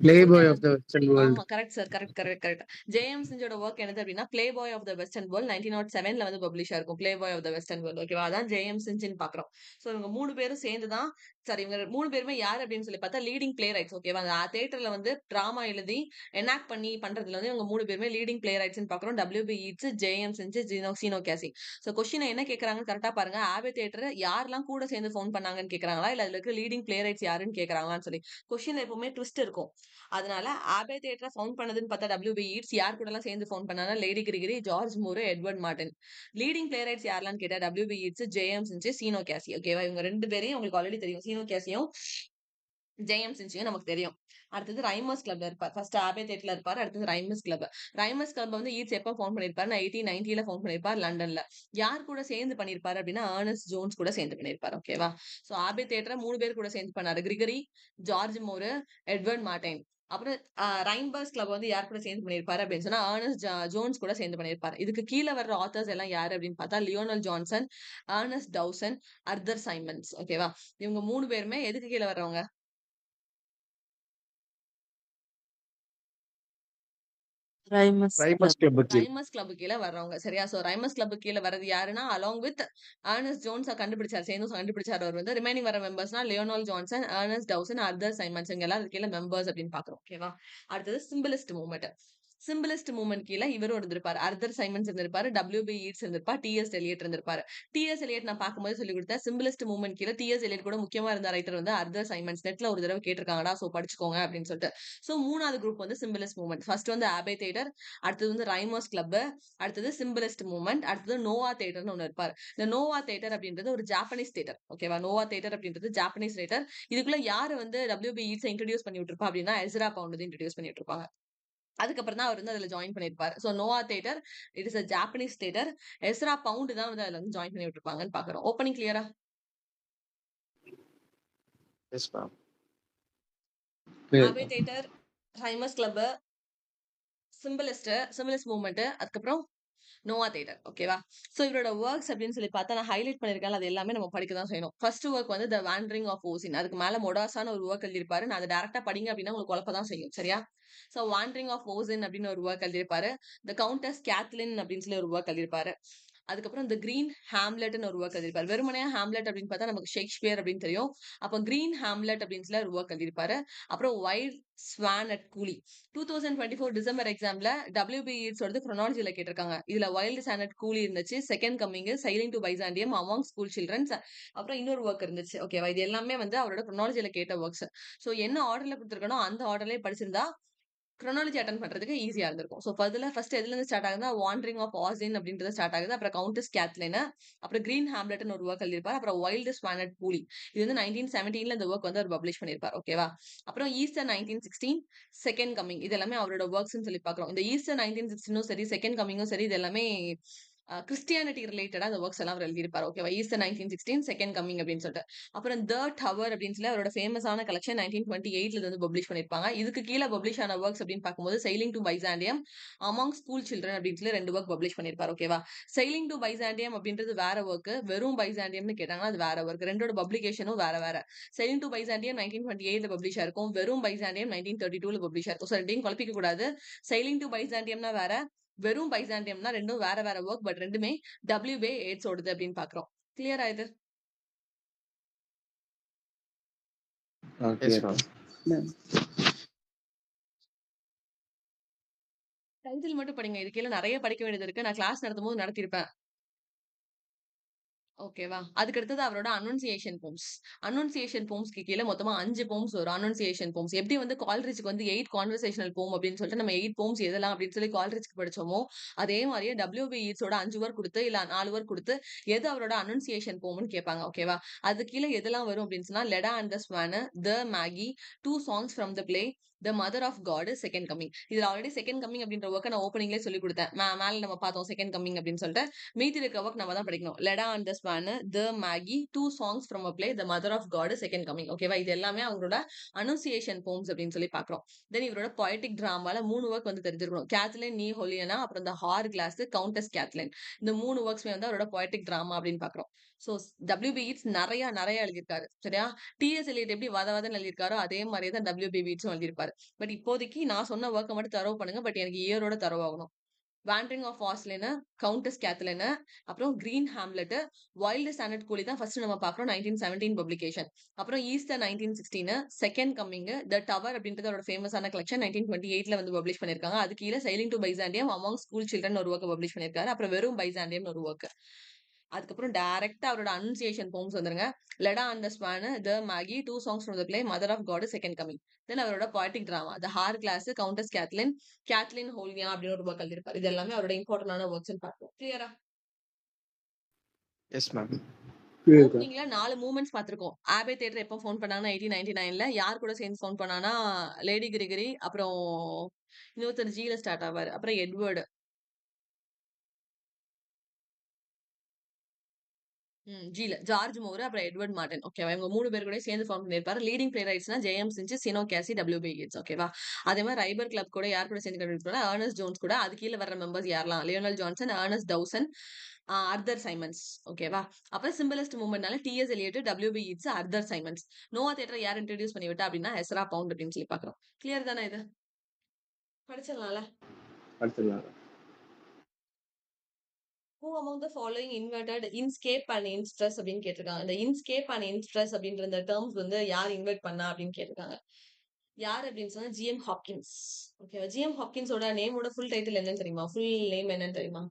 பிளே பாய் சொல்லுங்க. Of the western world. ஆமா, கரெக்ட் சார். கரெக்ட். ஜேஎம் சின்ஸோட ஒர்க் என்னது அப்படின்னா playboy of the western world 1907ல வந்து பப்ளிஷ் ஆயிருக்கும். Playboy of the western world. ஓகேவா? அதான் ஜேஎம் சின்ஸ்னு பாக்குறோம். சோ இவங்க மூணு பேரும் சேர்ந்து தான், சாரி, இவங்க மூணு பேருமே யார் அப்படின்னு சொல்லி பார்த்தா லீடிங் பிளே ரைட்ஸ். ஓகேவா? அந்த தியேட்டர்ல வந்து டிராமா எழுதி எனாக்ட் பண்ணி பண்றதுல வந்து இவங்க மூணு பேருமே லீடிங் பிளே ரைட்ஸ்னு பாக்குறோம். WB ஈட்ஸ், JM சின்ஸ், சீனோ கேசி. சோ கொஸ்டின் என்ன கேக்குறாங்கன்னு கரெக்டா பாருங்க. ஆபே தியேட்டர் யாரெல்லாம் கூட சேர்ந்து ஃபவுண்ட் பண்ணாங்கன்னு கேக்குறாங்களா, இல்ல அதுல இருக்க லீடிங் பிளே ரைட்ஸ் யாருன்னு கேக்குறாங்களான்னு சொல்லி. கொஸ்டின்ல எப்பவுமே ட்விஸ்ட் இருக்கும். அதனால ஆபே தியேட்டரை ஃபவுண்ட் பண்ணதுன்னு பார்த்தா WB ஈட்ஸ். யார் கூட எல்லாம் சேர்ந்து ஃபவுண்ட் பண்ணாங்க? Lady Gregory, George Moore, Edward Martyn. Leading playwrights யாரெல்லாம் கேட்டா WB Yeats, JM Synge, Sean O'Casey. ஓகேவா? இவங்க ரெண்டு பேரையும் உங்களுக்கு ஆல்ரெடி தெரியும். சீனோ கேசியும் JM சின்ஸையும் நமக்கு தெரியும். அடுத்தது ரைமர்ஸ் கிளப்ல இருப்பார். ஃபர்ஸ்ட் ஆபே தியேட்டர்ல இருப்பாரு. அடுத்தது ரைமர்ஸ் கிளப். ரைமர்ஸ் கிளப் வந்து ஈட்ஸ் எப்ப ஃபவுண்ட் பண்ணிருப்பாருன்னா 1890ல ஃபவுண்ட் பண்ணிருப்பார் லண்டன்ல. யார் கூட சேர்ந்து பண்ணிருப்பாரு அப்படின்னா அர்னஸ்ட் ஜோன்ஸ் கூட சேர்ந்து பண்ணிருப்பாரு. ஓகேவா? சோ ஆபே தியேட்டரை மூணு பேர் கூட சேர்ந்து பண்ணாரு. Gregory, George Moore, Edward Martyn. அப்புறம் ரைம்பர்ஸ் கிளப் வந்து யார் கூட சேர்ந்து பண்ணிருப்பாரு அப்படின்னு சொன்னா அர்னஸ்ட் ஜோன்ஸ் கூட சேர்ந்து பண்ணிருப்பாரு. இதுக்கு கீழே வர்ற ஆத்தர்ஸ் எல்லாம் யாரு அப்படின்னு பார்த்தா Lionel Johnson, Ernest Dowson, Arthur Symons. ஓகேவா? இவங்க மூணு பேருமே எதுக்கு கீழே வர்றவங்க? Primus rhymers Club. Club. Rhymers club கீழ வர்றவங்க. சரியா? சோ ரைமர்ஸ் கிளப் கீழ வர்றது யாருன்னா அலாங் வித் அர்னஸ்ட் ஜோன்ஸ் கண்டுபிடிச்சார். சேர்ந்து கண்டுபிடிச்சார். அவர் வந்து ரிமைனிங் வர மெம்பர்ஸ்னா Lionel Johnson, Ernest Dowson, Arthur Symons. இங்க எல்லாம் கீழ மெம்பர்ஸ் அப்படின்னு பாக்குறோம். ஓகேவா? அடுத்தது சிம்பிளிஸ்ட் மூவ்மெண்ட். சிம்பிளிஸ்ட் மூவ்மெண்ட் கீழ இவரும் இருந்திருப்பாரு. அர்தர் சைமன்ஸ் இருந்திருப்பாரு. WB ஈட்ஸ் இருந்திருப்பார். TS எலியட் இருந்திருப்பாரு. TS எலியட் நான் பார்க்கும்போது சொல்லி கொடுத்தேன். சிம்பிளிஸ்ட் மூவ்மெண்ட் கீழ TS எலியட் கூட முக்கியமா இருந்த ரைட்டர் வந்து அர்தர் சைமன்ஸ். நெட்ல ஒரு தடவை கேட்டிருக்காங்கடா, சோ படிச்சுக்கோங்க அப்படின்னு சொல்லிட்டு. சோ மூணாவது குரூப் வந்து சிம்பிளிஸ்ட் மூவ்மெண்ட். ஃபர்ஸ்ட் வந்து ஆபே தியேட்டர், அடுத்தது வந்து ரைமர்ஸ் கிளப், அடுத்தது சிம்பிளிஸ்ட் மூவ்மெண்ட், அடுத்தது நோவா தியேட்டர்னு ஒண்ணு இருப்பாரு. இந்த நோவா தியேட்டர் அப்படின்றது ஒரு ஜாப்பனீஸ் தியேட்டர். ஓகேவா? நோவா தியேட்டர் அப்படின்றது ஜாப்பனீஸ் தியேட்டர். இதுக்குள்ள யாரு வந்து WB ஈட்ஸ் இன்ட்ரோடியூஸ் பண்ணி விட்டுருப்பா அப்படின்னா எஸ்ரா பவுண்ட் வந்து இன்ட்ரோடியூஸ் பண்ணி விட்டுருப்பாங்க. அதுக்கப்புறம் தான் அவர் வந்து அதுல ஜாயின் பண்ணிருப்பாரு. So Noh theatre it is a Japanese theatre. Ezra Pound தான் வந்து அதுல வந்து ஜாயின் பண்ணி விட்டுருப்பாங்கன்னு பாக்குறோம். ஓப்பனிங் கிளியரா? Yes ma'am. Abbey theatre, rhymers club, symbolist movement, அதுக்கப்புறம் நோவா தியேட்டர். ஓகேவா? சோ இவரோட ஒர்க்ஸ் அப்படின்னு சொல்லி பார்த்தா நான் ஹைலைட் பண்ணிருக்கேன். அது எல்லாமே நம்ம படிக்க தான் செய்யணும். ஃபர்ஸ்ட் ஒர்க் வந்து த வாண்டரிங் ஆஃப் ஓசின். அதுக்கு மேல மொடாசான ஒரு ஒர்க் எழுதியிருப்பாரு. நான் அதை டேரக்டா படிங்க அப்படின்னா உங்களுக்கு குழப்ப தான் செய்யும். சரியா? சோ வாண்டரிங் ஆஃப் ஓசின் அப்படின்னு ஒரு ஒர்க் எழுதியிருப்பாரு. த கவுண்டஸ் கேத்லின் அப்படின்னு சொல்லி ஒரு ஒர்க் எழுதியிருப்பாரு. அதுக்கப்புறம் இந்த கிரீன் ஹாம்லெட்னு ஒரு ஒர்க் எழுதியிருப்பாரு. வெறுமனே ஹாம்லெட் அப்படின்னு பார்த்தா நமக்கு ஷேக்ஸ்பியர் அப்படின்னு தெரியும். அப்ப கிரீன் ஹாம்லெட் அப்படின்னு சொல்லி ஒரு ஒர்க் எழுதியிருப்பாரு. அப்புறம் வைல்ட் ஸ்வான் அட் கூலி 2024 டிசம்பர் எக்ஸாம்ல WB ஈட்ஸோடது chronologyல கேட்டிருக்காங்க. இதுல வைல்ட் ஸ்வான் அட் கூலி இருந்துச்சு. Second coming sailing to Byzantium among school children's. அப்புறம் இன்னொரு ஒர்க் இருந்துச்சு. ஓகேவா? இது எல்லாமே வந்து அவரோட chronologyல கேட்ட ஒர்க்ஸ். சோ என்ன ஆர்டர்ல கொடுத்திருக்கனோ அந்த ஆர்டர்லயே படிச்சிருந்தா chronology அட்டெண்ட் பண்றதுக்கு ஈஸியா இருந்திருக்கும். சோ ஃபர்ஸ்ட் எதுல இருந்து ஸ்டார்ட் ஆகுதுன்னா வாண்டரிங் ஆஃப் ஆசின் அப்படின்றது ஸ்டார்ட் ஆகுது. அப்புறம் கவுண்டஸ் கேத்லின், அப்புறம் கிரீன் ஹாம்லெட்னு ஒரு ஒர்க் எழுதியிருப்பார். அப்புறம் வைல்ட் ஸ்வான் அட் பூலி இது வந்து 1917ல இந்த ஒர்க் வந்து அவர் பப்ளிஷ் பண்ணியிருப்பார். ஓகேவா? அப்புறம் ஈஸ்டர் 1916 செகண்ட் கம்மிங் இது எல்லாமே அவரோட ஒர்க்ஸ்னு சொல்லி பாக்குறோம். இந்த ஈஸ்டர் 1916ம் சரி செகண்ட் கம்மிங்கும் சரி இது எல்லாமே கிறிஸ்டியானிட்டி ரிலேட்டடா அந்த ஒர்க்ஸ் எல்லாம் அவர் எழுதியிருப்பார். ஓகேவா? ஈஸ்டர் 1916 செகண்ட் கம்மிங் அப்படின்னு சொல்லிட்டு. அப்புறம் த டவர் அப்படின்னு சொல்லி அவரோட ஃபேமஸான கலெக்ஷன் 1928ல வந்து பப்ளிஷ் பண்ணிருப்பாங்க. இதுக்கு கீழே பப்ளிஷ் ஆன ஒர்க்ஸ் அப்படின்னு பார்க்கும்போது sailing to Byzantium among school children அப்படின்னு சொல்லி 2 ஒர்க் பப்ளிஷ் பண்ணிருப்பாரு. ஓகேவா? சைலிங் டு பைசாண்டியம் அப்படின்றது வேற ஒர்க், வெறும் பைசாண்டியம்னு கேட்டாங்கன்னா அது வேற ஒர்க். ரெண்டோட பப்ளிகேஷனும் வேற வேற. சைலிங் டு பைசாண்டியம் 1928ல பப்ளிஷ் ஆயிருக்கும், வெறும் பைசாண்டியம் 1932ல பப்ளிஷ் ஆயிருக்கும். ஸோ ரெண்டையும் குழப்பிக்க கூடாது. சைலிங் டு பைசாண்டியம்னா வேற, வெறும் பைசாண்டியம்னா ரெண்டும் வேற வேற ஒர்க். பட் ரெண்டுமே WB எய்ட்ஸ் ஓடுது அப்படின்னு பாக்குறோம். கிளியரா இது? S clear. மேம். டைட்டில் மட்டும் படிங்க. இது கீழ நிறைய படிக்க வேண்டியது இருக்கு. நான் கிளாஸ் நடத்தும் போது நடத்திருப்பேன். ஓகேவா? அதுக்கு அடுத்தது அவரோட அனௌன்சியேஷன் போம்ஸ். அனௌன்சியேஷன் போம்ஸ்க்கு கீழ மொத்தமா 5 போம்ஸ் வரும். அனௌன்சியேஷன் போம்ஸ். எப்படி வந்து கால்ரிட்ஜ்க்கு வந்து 8 கான்வர்சேஷனல் போம் அப்படின்னு சொல்லிட்டு நம்ம 8 போம்ஸ் எதெல்லாம் அப்படின்னு சொல்லி கால்ரிட்ஜ்க்கு படிச்சோமோ, அதே மாதிரியே WB ஈட்ஸோட 5 ஒர்க் கொடுத்து இல்ல 4 ஒர்க் கொடுத்து எது அவரோட அனௌன்சியேஷன் போம்னு கேட்பாங்க. ஓகேவா? அது கீழ எதெல்லாம் வரும் அப்படின்னு சொன்னா Leda and the swan, the magi, 2 songs from the play, the mother of God, second coming. இதுல ஆல்ரெடி செகண்ட் கம்மிங் அப்படின்ற ஒர்க்கை நான் ஓப்பனிங்லேயே சொல்லி கொடுத்தேன். மேல நம்ம பார்த்தோம் செகண்ட் கம்மிங் அப்படின்னு சொல்லிட்டு. மீதி இருக்க ஒர்க் நம்ம தான் படிக்கணும். Leda and the swan, the magi, 2 songs from a play, the mother of God, second coming. ஓகேவா? இது எல்லாமே அவங்களோட அனௌன்சியேஷன் போம்ஸ் அப்படின்னு சொல்லி பாக்குறோம். தென் இவரோட பொயட்டிக் டிராமால 3 ஒர்க் வந்து தெரிஞ்சிருக்கணும். கேத்லின் நீ ஹோலியனா, அப்புறம் இந்த ஹார் கிளாஸ், கவுண்டஸ் கேத்லின். இந்த 3 ஒர்க்ஸ்மே வந்து அவரோட பொயட்டிக் டிராமா அப்படின்னு பாக்குறோம். சோ WB ஈட்ஸ் நிறைய நிறைய எழுதியிருக்காரு. சரியா? TS எலியட் எப்படி வதன்னு எழுதியிருக்காரோ அதே மாதிரியே தான் WB ஈட்ஸும் எழுதியிருப்பாரு. பட் இப்போதைக்கு நான் சொன்ன ஒர்க்கை மட்டும் தரவு பண்ணுங்க. பட் எனக்கு இயரோட தரவாகணும். Wandering of Oisin, countess Cathleen, அப்புறம் கிரீன் ஹாம்லெட், வைல்டு சானட் கூலி தான் ஃபர்ஸ்ட் நம்ம பாக்குறோம் 1917 பப்ளிகேஷன். அப்புறம் Easter 1916 second coming, the tower அப்படின்றது அவரோட ஃபேமஸான கலெக்ஷன் 1928ல வந்து பப்ளிஷ் பண்ணிருக்காங்க. அது கீழே sailing to Byzantium among school children ஒரு ஒர்க் பப்ளிஷ் பண்ணிருக்காரு. அப்புறம் வெறும் பைசாண்டியம் ஒரு ஒர்க். அதுக்கப்புறம் டைரக்டா அவரோட அனௌன்சியேஷன் போம்ஸ் வந்துருங்க. Leda and the swan, the magi, 2 songs from the play, mother of God, second coming. Then அவரோட poetic drama the hour glass, countess Cathleen, Cathleen ஹோல்வியா அப்படின்னு ஒரு ஒர்க் எழுதியிருப்பாரு. இது எல்லாமே அவரோட இம்பார்ட்டன்டான ஒர்க்ஸ் பார்ப்போம். கிளியரா? Yes ma'am. ஓப்பனிங்ல 4 மூவ்மெண்ட்ஸ் பார்த்திருக்கோம். ஆபே தியேட்டர் எப்போ ஃபவுண்ட் பண்ணாங்கன்னா 1899ல. யார் கூட சேர்ந்து ஃபவுண்ட் பண்ணானா லேடி கிரிகரி, அப்புறம் இன்னொருத்தர் ஜில ஸ்டார்ட் ஆவாரு. அப்புறம் எட்வர்டு. ஜில ஜார்ஜ் மோர், அப்புறம் எட்வர்ட் மார்டன். ஓகேவா? இவங்க 3 பேர் கூட சேர்ந்து ஃபார்ம் பண்ணிருப்பாரு. லீடிங் பிளே ரைட்ஸ்னா ஜேஎம் சின்ச், சினோ கேசி, WB ஈட்ஸ். ஓகேவா? அதே மாதிரி ரைபர் கிளப் கூட யார் கூட சேர்ந்து கண்டுபிடிப்பாங்க? ஏர்னஸ்ட் ஜோன்ஸ் கூட. அது கீழ வர்ற மெம்பர்ஸ் யாரெல்லாம்? Lionel Johnson, Ernest Dowson, Arthur Symons. ஓகேவா? அப்புறம் சிம்பிளிஸ்ட் மூவ்மெண்ட்னால TS Eliot, WB Yeats, Arthur Symons. Noh theatre யார் இன்ட்ரோடியூஸ் பண்ணி விட்டா அப்படின்னா எஸ்ரா பவுண்ட் அப்படின்னு சொல்லி பாக்குறோம். கிளியர் தானே இது? படிச்சிடலாம்ல? படிச்சிடலாம். Who among the following invented inscape and instress அப்படின்னு கேட்டிருக்காங்க. இந்த inscape and instress அப்படின்ற இந்த டேர்ம்ஸ் வந்து யார் இன்வெர்ட் பண்ணா அப்படின்னு கேட்டிருக்காங்க. யார் அப்படின்னு சொன்னா GM ஹாப்கின்ஸ். ஓகேவா? GM ஹாப்கின்ஸோட நேமோட ஃபுல் டைட்டில் என்னன்னு தெரியுமா? ஃபுல் நேம் என்னன்னு தெரியுமா?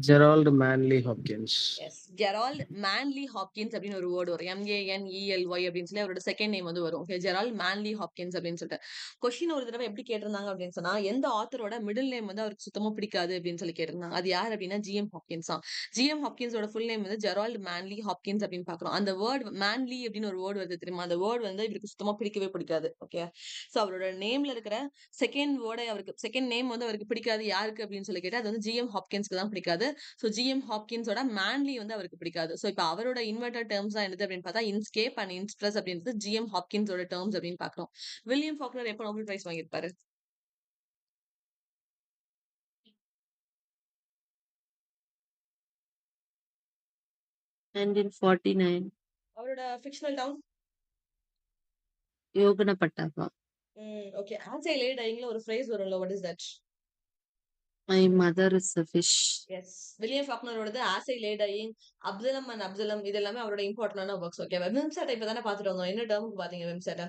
Gerald Manley Hopkins. Yes, Gerald Manley Hopkins அப்படின்னு ஒரு வேர்டு வரும். MANELY அப்படின்னு சொல்லி அவரோட செகண்ட் நேம் வந்து வரும். ஓகே, ஜெரால்ட் மேன்லி ஹாப்கின்ஸ் அப்படின்னு சொல்லிட்டு. கொஸ்டின் ஒரு தடவை எப்படி கேட்டிருந்தாங்க அப்படின்னு சொன்னா எந்த ஆத்தரோட மிடில் நேம் வந்து அவருக்கு சுத்தமா பிடிக்காது அப்படின்னு சொல்லி கேட்டிருந்தாங்க. அது யார் அப்படின்னா GM ஹாப்கின்ஸ் தான். GM ஹாப்கின்ஸோட ஃபுல் நேம் வந்து ஜெரால்ட் மேன்லி ஹாப்கின்ஸ் அப்படின்னு பாக்குறோம். அந்த வேர்டு மேன்லி அப்படின்னு ஒரு வேர்டு வருது தெரியுமா? அந்த வேர்டு வந்து இவருக்கு சுத்தமா பிடிக்கவே பிடிக்காது. ஓகே, சோ அவரோட நேம்ல இருக்கிற செகண்ட் வேர்டை அவருக்கு செகண்ட் நேம் வந்து அவருக்கு பிடிக்காது. யாருக்கு அப்படின்னு சொல்லி கேட்டா அது வந்து GM ஹாப்கின்ஸ்க்கு தான் பிடிக்காது. சோ GM ஹாப்கின்ஸோட மேன்லி வந்து அவருக்கு பிடிக்காது. சோ இப்ப அவரோட இன்வெர்டட் டேர்ம்ஸ் தான் என்னது அப்படின்னு பார்த்தா இன்ஸ்கேப் அண்ட் இன்ஸ்ட்ரஸ் அப்படின்றது GM ஹாப்கின்ஸோட டேர்ம்ஸ் அப்படின்னு பாக்குறோம். வில்லியம் ஃபாக்னர் எப்போ நோபல் பிரைஸ் வாங்கியிருப்பாரு? அவரோட ஃபிக்ஷனல் டவுன்? யோகன பட்டாபா. ஓகே, ஆன்சை லே டைங்ல ஒரு ஃப்ரேஸ் வரும்ல, what is that? My mother is a fish. Yes. William ஃபாக்னரோடது as I lay dying, Absalom and Absalom இது எல்லாமே அவரோட இம்பார்ட்டன்டான ஒர்க்ஸ். ஓகேவா? விம்செட் இப்ப தானே பாத்துட்டு வந்தோம். என்ன டேர்முக்கு பாத்தீங்க விம்செட்ட?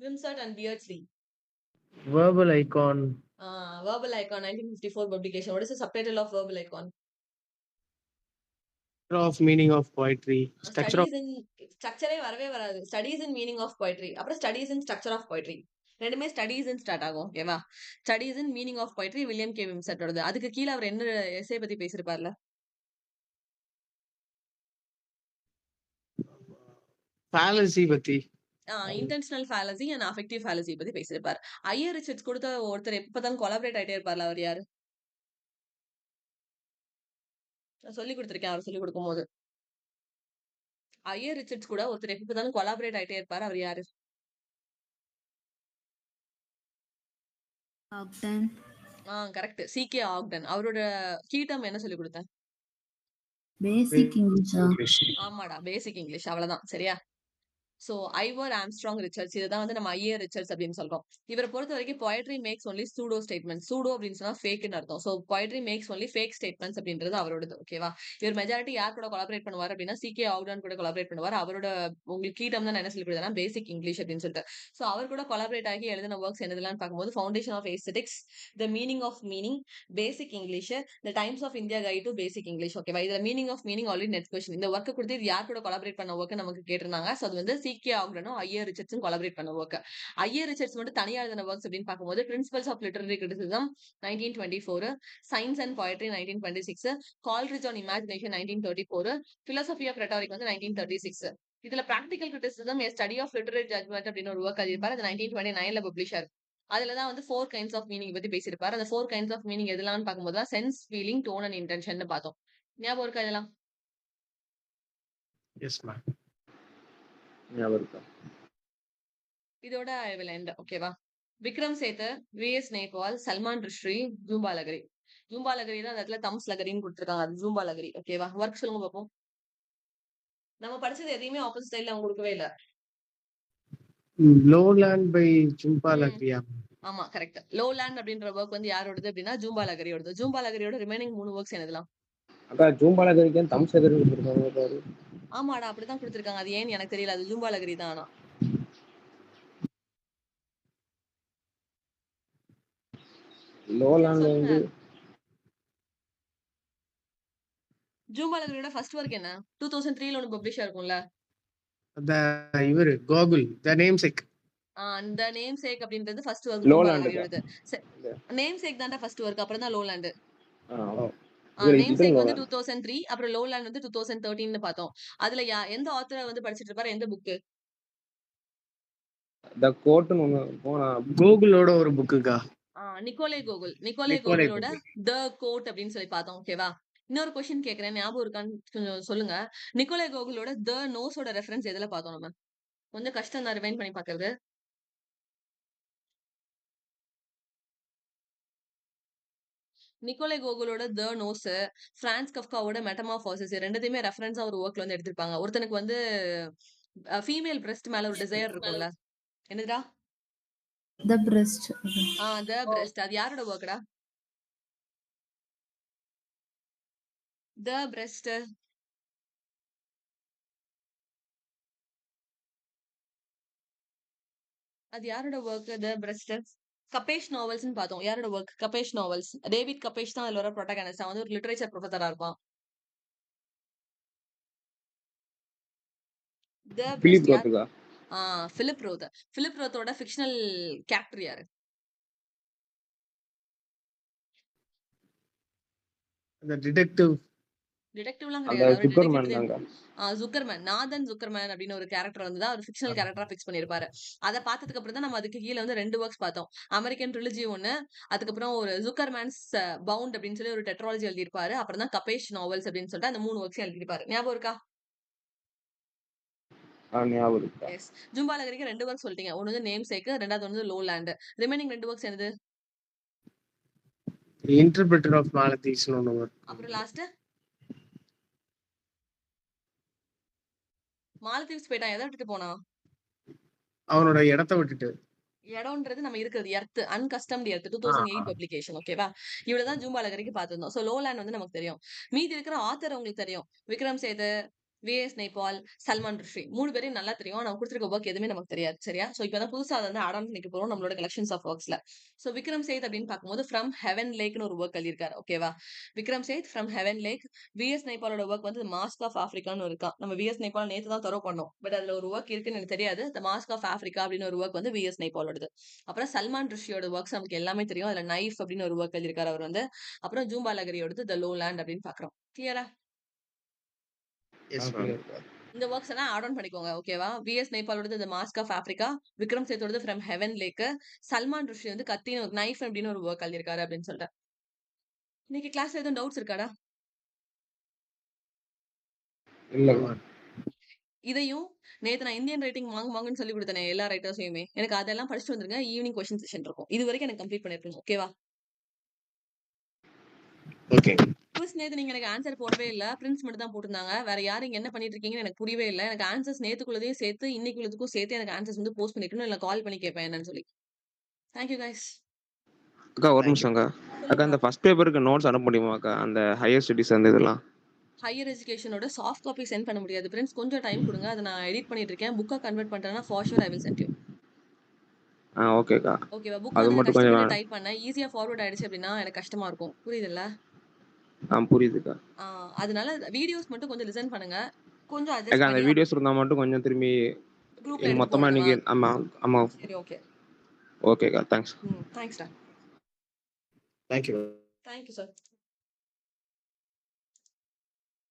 விம்செட் and பியர்ட்ஸ்லி. Verbal icon. Verbal Icon 1954 publication. What is the subtitle of Verbal Icon? Of meaning of poetry. Structure of Studies in structure வரவே வராது. Studies in meaning of poetry. அப்புறம் studies in structure of poetry. ரெண்டுமே ஸ்டடீஸ் இன் ஸ்டார்ட் ஆகும். ஓகேவா? Studies in meaning of poetry William K விம்செட்டோடது. அதுக்கு கீழ அவர் என்ன எஸ்ஸே பத்தி பேசியிருப்பார்ல? fallacy பத்தி. Intentional fallacy and affective fallacy பத்தி பேசியிருப்பார். ஐயர் ரிச்சர்ட்ஸ் கொடுத்த ஒருத்தர் எப்பதான் கொலாபரேட் ஆயிட்டே இருப்பார்ல, அவர் யாரு? நான் சொல்லி கொடுத்திருக்கேன் அவர் சொல்லி கொடுக்கும்போது. ஐயர் ரிச்சர்ட்ஸ் கூட ஒருத்தர் எப்பதான் கொலாபரேட் ஆயிட்டே இருப்பாரு, அவர் யாரு? Ogden. கரெக்ட். சி.கே. ஆக்டன். அவரோட கீ டேர்ம் என்ன சொல்லி கொடுத்தேன்? Basic English. English. ஆமாடா, பேசிக் இங்கிலீஷ். அவ்வளவுதான். சரியா? சோ ஐவர் ஆம்ஸ்ட்ராங் ரிச்சர்ட்ஸ், இதுதான் வந்து நம்ம ஐயர் ரிச்சர்ட்ஸ் அப்படின்னு சொல்றோம். இவரை பொறுத்த வரைக்கும் poetry makes only pseudo statements. pseudo அப்படின்னு சொன்னா ஃபேக்னு அர்த்தம். So poetry makes only fake statements அப்படின்றது அவரோடது. ஓகேவா? இவர் மெஜாரிட்டி யார் கூட கொலாபரேட் பண்ணுவார் அப்படின்னா சி.கே. ஆக்டன் கூட கொலாபரேட் பண்ணுவார். அவரோட உங்களுக்கு கீ டேர்ம் தான் நான் என்ன சொல்லி கொடுத்தேன்னா பேசிக் இங்கிலீஷ் அப்படின்னு சொல்லிட்டு. சோ அவர் கூட கொலாபரேட் ஆகி எழுதின ஒர்க்ஸ் என்னதெல்லாம் பார்க்கும்போது foundation of aesthetics, the meaning of meaning, basic English, the Times of India guide to basic English. ஓகேவா? இதுல meaning of meaning already next question. இந்த ஒர்க் கொடுத்து இது யார் கூட கொலாபரேட் பண்ண ஒர்க் நமக்கு கேட்டிருந்தாங்க. சோ அது வந்து சி.கே. ஆக்டனும் ஐயர் ரிச்சர்ட்ஸும் கொலாபரேட் பண்ண ஒர்க். ஐயர் ரிச்சர்ட்ஸ் மட்டும் தனியா எழுதின ஒர்க்ஸ் அப்படின்னு பார்க்கும்போது principles of literary criticism 1924, science and poetry 1926, Coleridge on imagination 1934, philosophy of rhetoric வந்து 1936. இதுல practical criticism a study of literary judgement அப்படின்னு ஒரு ஒர்க் எழுதியிருப்பாரு. அது 1929ல பப்ளிஷ் ஆயிருக்கு. அதுலதான் வந்து 4 kinds of meaning பத்தி பேசியிருப்பாரு. அந்த 4 kinds of meaning எதெல்லாம் பார்க்கும்போது தான் sense, feeling, tone and intention பார்த்தோம். ஞாபகம் இருக்கா இதெல்லாம்? Yes, ma'am. ஞாபகம் இருக்கா? இதோட ஐ வில் எண்ட். ஓகேவா? விக்ரம் சேத், vs Nepal, Salman Rushdie, Zumba லகரி. Zumba லகரி தான் அந்த இடத்துல தம்ஸ் லகரின்னு கொடுத்துருக்காங்க. அது ஜூம்பா லகரி. ஓகேவா? ஒர்க் சொல்லுங்க பார்ப்போம். நம்ம படிச்சது எதையுமே ஆப்போசிட் சைட்ல அவங்க கொடுக்கவே இல்ல. Lowland by Jhumpa Lahiri. ஆமா, கரெக்ட். லோலேண்ட் அப்படின்ற ஒர்க் வந்து யாரோடது அப்படின்னா ஜூம்பா லகரியோடது. ஜூம்பா லகரியோட ரிமைனிங் 3 ஒர்க்ஸ் என்னதுலாம்? அக்கா ஜூம்பால கறிக்கேன் தம் சேகர் கொடுத்துருக்காங்க பாரு. ஆமாடா, அப்படிதான் கொடுத்துருக்காங்க. அது ஏன்னு எனக்கு தெரியல. அது ஜூம்பா லகரி தான். ஆனா லோலாண்ட்ல சொல்லுங்க. வந்து ஜூம்பா லகரியோட ஃபர்ஸ்ட் ஒர்க் என்ன? 2003ல ஒன்னு பப்ளிஷ் ஆயிருக்கும்ல. இவரு கோகுல், the namesake. அந்த நேம் சேக் அப்படின்றது ஃபர்ஸ்ட் ஒர்க் ஜூம்பா லோலாண்ட் லகரியோடது. நேம் சேக் தான்டா ஃபர்ஸ்ட் ஒர்க், அப்புறம் தான் லோலாண்ட். இது நேம் சேக் வந்து லோலாண்ட் 2003, அப்புறம் லோலாண்ட் வந்து 2013ன்னு பார்த்தோம். அதுல எந்த ஆத்தரை வந்து படிச்சிட்டு இருப்பாரு? எந்த புக்? த கோட்னு ஒன்னு போனா கோகுலோட ஒரு புக்குக்கா. நிக்கோலே கோகுல். நிக்கோலே கோகுலோட த கோட் அப்படின்னு சொல்லி பார்த்தோம். ஓகேவா? இன்னொரு கொஸ்டின் கேக்குறேன், ஞாபகம் இருக்கான்னு கொஞ்சம் சொல்லுங்க. நிக்கோலே கோகுலோட த நோஸோட ரெஃபரன்ஸ் எதுல பார்த்தோம் நம்ம? கொஞ்சம் கஷ்டம் தான் ரிவைண்ட் பண்ணி பாக்குறது. நிக்கோலே கோகுலோட த நோஸ், பிரான்ஸ் கஃப்காவோட மெட்டமார்போசிஸ் ரெண்டுத்தையுமே ரெஃபரன்ஸா ஒரு ஒர்க்ல வந்து எடுத்திருப்பாங்க. ஒருத்தனுக்கு வந்து ஃபீமேல் பிரஸ்ட் மேல ஒரு டிசைர் இருக்கும்ல. என்னதுடா? The breast. The breast. அது யாரோட ஒர்க்டா? த பிரஸ்ட் அது யாரோட ஒர்க்? த பிரஸ்ட் கபேஷ் நாவல்ஸ்னு பார்த்தோம். யாரோட ஒர்க்? கபேஷ் நாவல்ஸ். டேவிட் கபேஷ் தான் அதுல வர ப்ரோட்டகனிஸ்ட். வந்து ஒரு லிட்டரேச்சர் ப்ரொஃபஸரா இருப்பான். த பிலிப் பிரஸ்ட் யார்? ரோத்துக்கா. பிலிப் ரோத். பிலிப் ரோத்தோட ஃபிக்ஷனல் கேரக்டர் யாரு? அந்த டிடெக்டிவ். டிடெக்டிவ்லாம் அந்த கிடையாது. சுக்கர்மேன் தாங்க. ஜுக்கர்மேன், நாதன் ஜுக்கர்மேன் அப்படின்னு ஒரு கேரக்டர் வந்து தான் ஒரு ஃபிக்ஷனல் கேரக்டரா ஃபிக்ஸ் பண்ணிருப்பாரு. அதை பார்த்ததுக்கு அப்புறம் தான் நம்ம அதுக்கு கீழே வந்து 2 ஒர்க்ஸ் பார்த்தோம். அமெரிக்கன் ட்ரிலஜி ஒன்னு, அதுக்கப்புறம் ஒரு ஜுக்கர்மேன்ஸ் பவுண்ட் அப்படின்னு சொல்லி ஒரு டெட்ராலஜி எழுதியிருப்பாரு. அப்புறம் தான் கபேஷ் நாவல்ஸ் அப்படின்னு சொல்லிட்டு அந்த 3 ஒர்க்ஸ் எழுதியிருப்பாரு. ஞாபகம் இருக்கா? ஞாபகம் இருக்கா? எஸ். ஜூம்பா லகரிக்கு 2 ஒர்க் சொல்லிட்டீங்க. ஒன்னு வந்து நேம் சேக், ரெண்டாவது வந்து லோலாண்ட். ரிமைனிங் 2 ஒர்க்ஸ் என்னது? இன்டர்பிரட்டர் ஆஃப் மாலதீஸ்னு ஒன்று. அப்புறம் லாஸ்ட் மாலத்தீவ்ஸ் போயிட்டான். எதை விட்டுட்டு போனா? அவனோட இடத்த விட்டுட்டு. இடம்ன்றது நம்ம இருக்கிறது எர்த் அன்கஸ்டம்டு எர்த் 2008 பப்ளிகேஷன் ஓகேவா. இவ்வளவுதான் ஜூம்பாலகரிக்கு பார்த்திருந்தோம். ஸோ லோலேண்ட் வந்து நமக்கு தெரியும். மீதி இருக்கிற ஆத்தர் உங்களுக்கு தெரியும். விக்ரம் சேது, விஎஸ் நைபால், சல்மான் ருஷ்டி 3 பேரையும் நல்லா தெரியும். ஆனா கொடுத்திருக்க ஒர்க் எதுவுமே நமக்கு தெரியாது. சரியா? ஸோ இப்பதான் புதுசா அதை வந்து ஆட் ஆன் பண்ணிக்க போறோம் நம்மளோட கலெக்ஷன்ஸ் ஆஃப் ஒர்க்ஸ்ல. ஸோ விக்ரம் சேத் அப்படின்னு பார்க்கும்போது ஃப்ரம் ஹெவன் லேக்னு ஒரு ஒர்க் எழுதியிருக்காரு. ஓகேவா. Vikram Seth from heaven lake. VS நைபாலோட ஒர்க் வந்து மாஸ்க் ஆஃப் ஆஃப்ரிக்கான்னு இருக்கா. நம்ம விஎஸ் நைபால் நேத்து தான் தரவு பண்ணோம். பட் அதுல ஒரு ஒர்க் இருக்குன்னு எனக்கு தெரியாது. த மாஸ்க் ஆஃப் ஆஃப்ரிக்கா அப்படின்னு ஒரு ஒர்க் வந்து விஎஸ் நைபாலோடது. அப்புறம் சல்மான் ருஷ்டியோட ஒர்க்ஸ் நமக்கு எல்லாமே தெரியும். அதுல நைஃப் அப்படின்னு ஒரு ஒர்க் எழுதியிருக்காரு அவர் வந்து. அப்புறம் ஜூம்பாலகரியோடது த லோ லேண்ட் அப்படின்னு பாக்குறோம். கிளியரா? Yes ma'am. இந்த ஒர்க்ஸ் எல்லாம் ஆட் ஆன் பண்ணிக்கோங்க. ஓகேவா. விஎஸ் நைபாலோடது the mask of Africa, Vikram சேத்தோடது from heaven lake, Salman Rushdie வந்து கத்தின்னு ஒரு நைஃப் அப்படின்னு ஒரு ஒர்க் எழுதியிருக்காரு அப்படின்னு சொல்லிட்டு. இன்னைக்கு கிளாஸ்ல எதுவும் டவுட்ஸ் இருக்காடா? இல்ல இதையும் நேத்து நான் இந்தியன் ரைட்டிங் வாங்கன்னு சொல்லி கொடுத்தேன் எல்லா ரைட்டர்ஸையுமே. எனக்கு அதெல்லாம் படிச்சுட்டு வந்துருங்க. ஈவினிங் கொஸ்டின் செஷன் இருக்கும். இது வரைக்கும் எனக்கு கம்ப்ளீட் பண்ணிருக்கணும். ஓகேவா. ஓகே. குவிஸ் நேத்து நீங்க எனக்கு ஆன்சர் போடவே இல்ல. பிரின்ஸ் மட்டும் தான் போட்டிருந்தாங்க. வேற யாரும் இங்க என்ன பண்ணிட்டு இருக்கீங்கன்னு எனக்கு புரியவே இல்ல. எனக்கு ஆன்சர்ஸ் நேத்துக்குள்ளதையும் சேர்த்து இன்னைக்குள்ளதுக்கும் சேர்த்து எனக்கு ஆன்சர்ஸ் வந்து போஸ்ட் பண்ணிக்கணும். இல்ல கால் பண்ணி கேட்பேன் என்னன்னு சொல்லி. Thank you guys. அக்கா ஒரு நிமிஷம் அக்கா. அக்கா அந்த ஃபர்ஸ்ட் பேப்பருக்கு நோட்ஸ் அனுப்ப முடியுமா அக்கா? அந்த ஹையர் ஸ்டடீஸ் அந்த இதெல்லாம். ஹையர் எஜுகேஷனோட சாஃப்ட் காப்பி சென்ட் பண்ண முடியாது. பிரின்ஸ் கொஞ்சம் டைம் கொடுங்க. அதை நான் எடிட் பண்ணிட்டு இருக்கேன். புக்கா கன்வெர்ட் பண்றேன்னா for sure I will send you. ஓகேக்கா. ஓகேவா. புக் அது வந்து நான் மட்டும் கொஞ்சம் கஷ்டப்பட்டு டைப் பண்ணேன். ஈஸியா ஃபார்வர்ட் ஆயிடுச்சு அப்படின்னா எனக்கு கஷ்டமா இருக்கும். புரியுதுல்ல? புரியுதுக்கா. அதனால வீடியோஸ் மட்டும் கொஞ்சம் லிசன் பண்ணுங்க. கொஞ்சம் அக்கா அட்ஜஸ்ட் அந்த பண்ணி வீடியோஸ் இருந்தா மட்டும் கொஞ்சம் திரும்பி குரூப்ல இது எடுத்து மொத்தமா போடணுமா? நீங்க ஆமா ஆமா சரி ஓகே. ஓகேக்கா தேங்க்ஸ். தேங்க்ஸ்டா. தேங்க்யூ. Thank you sir.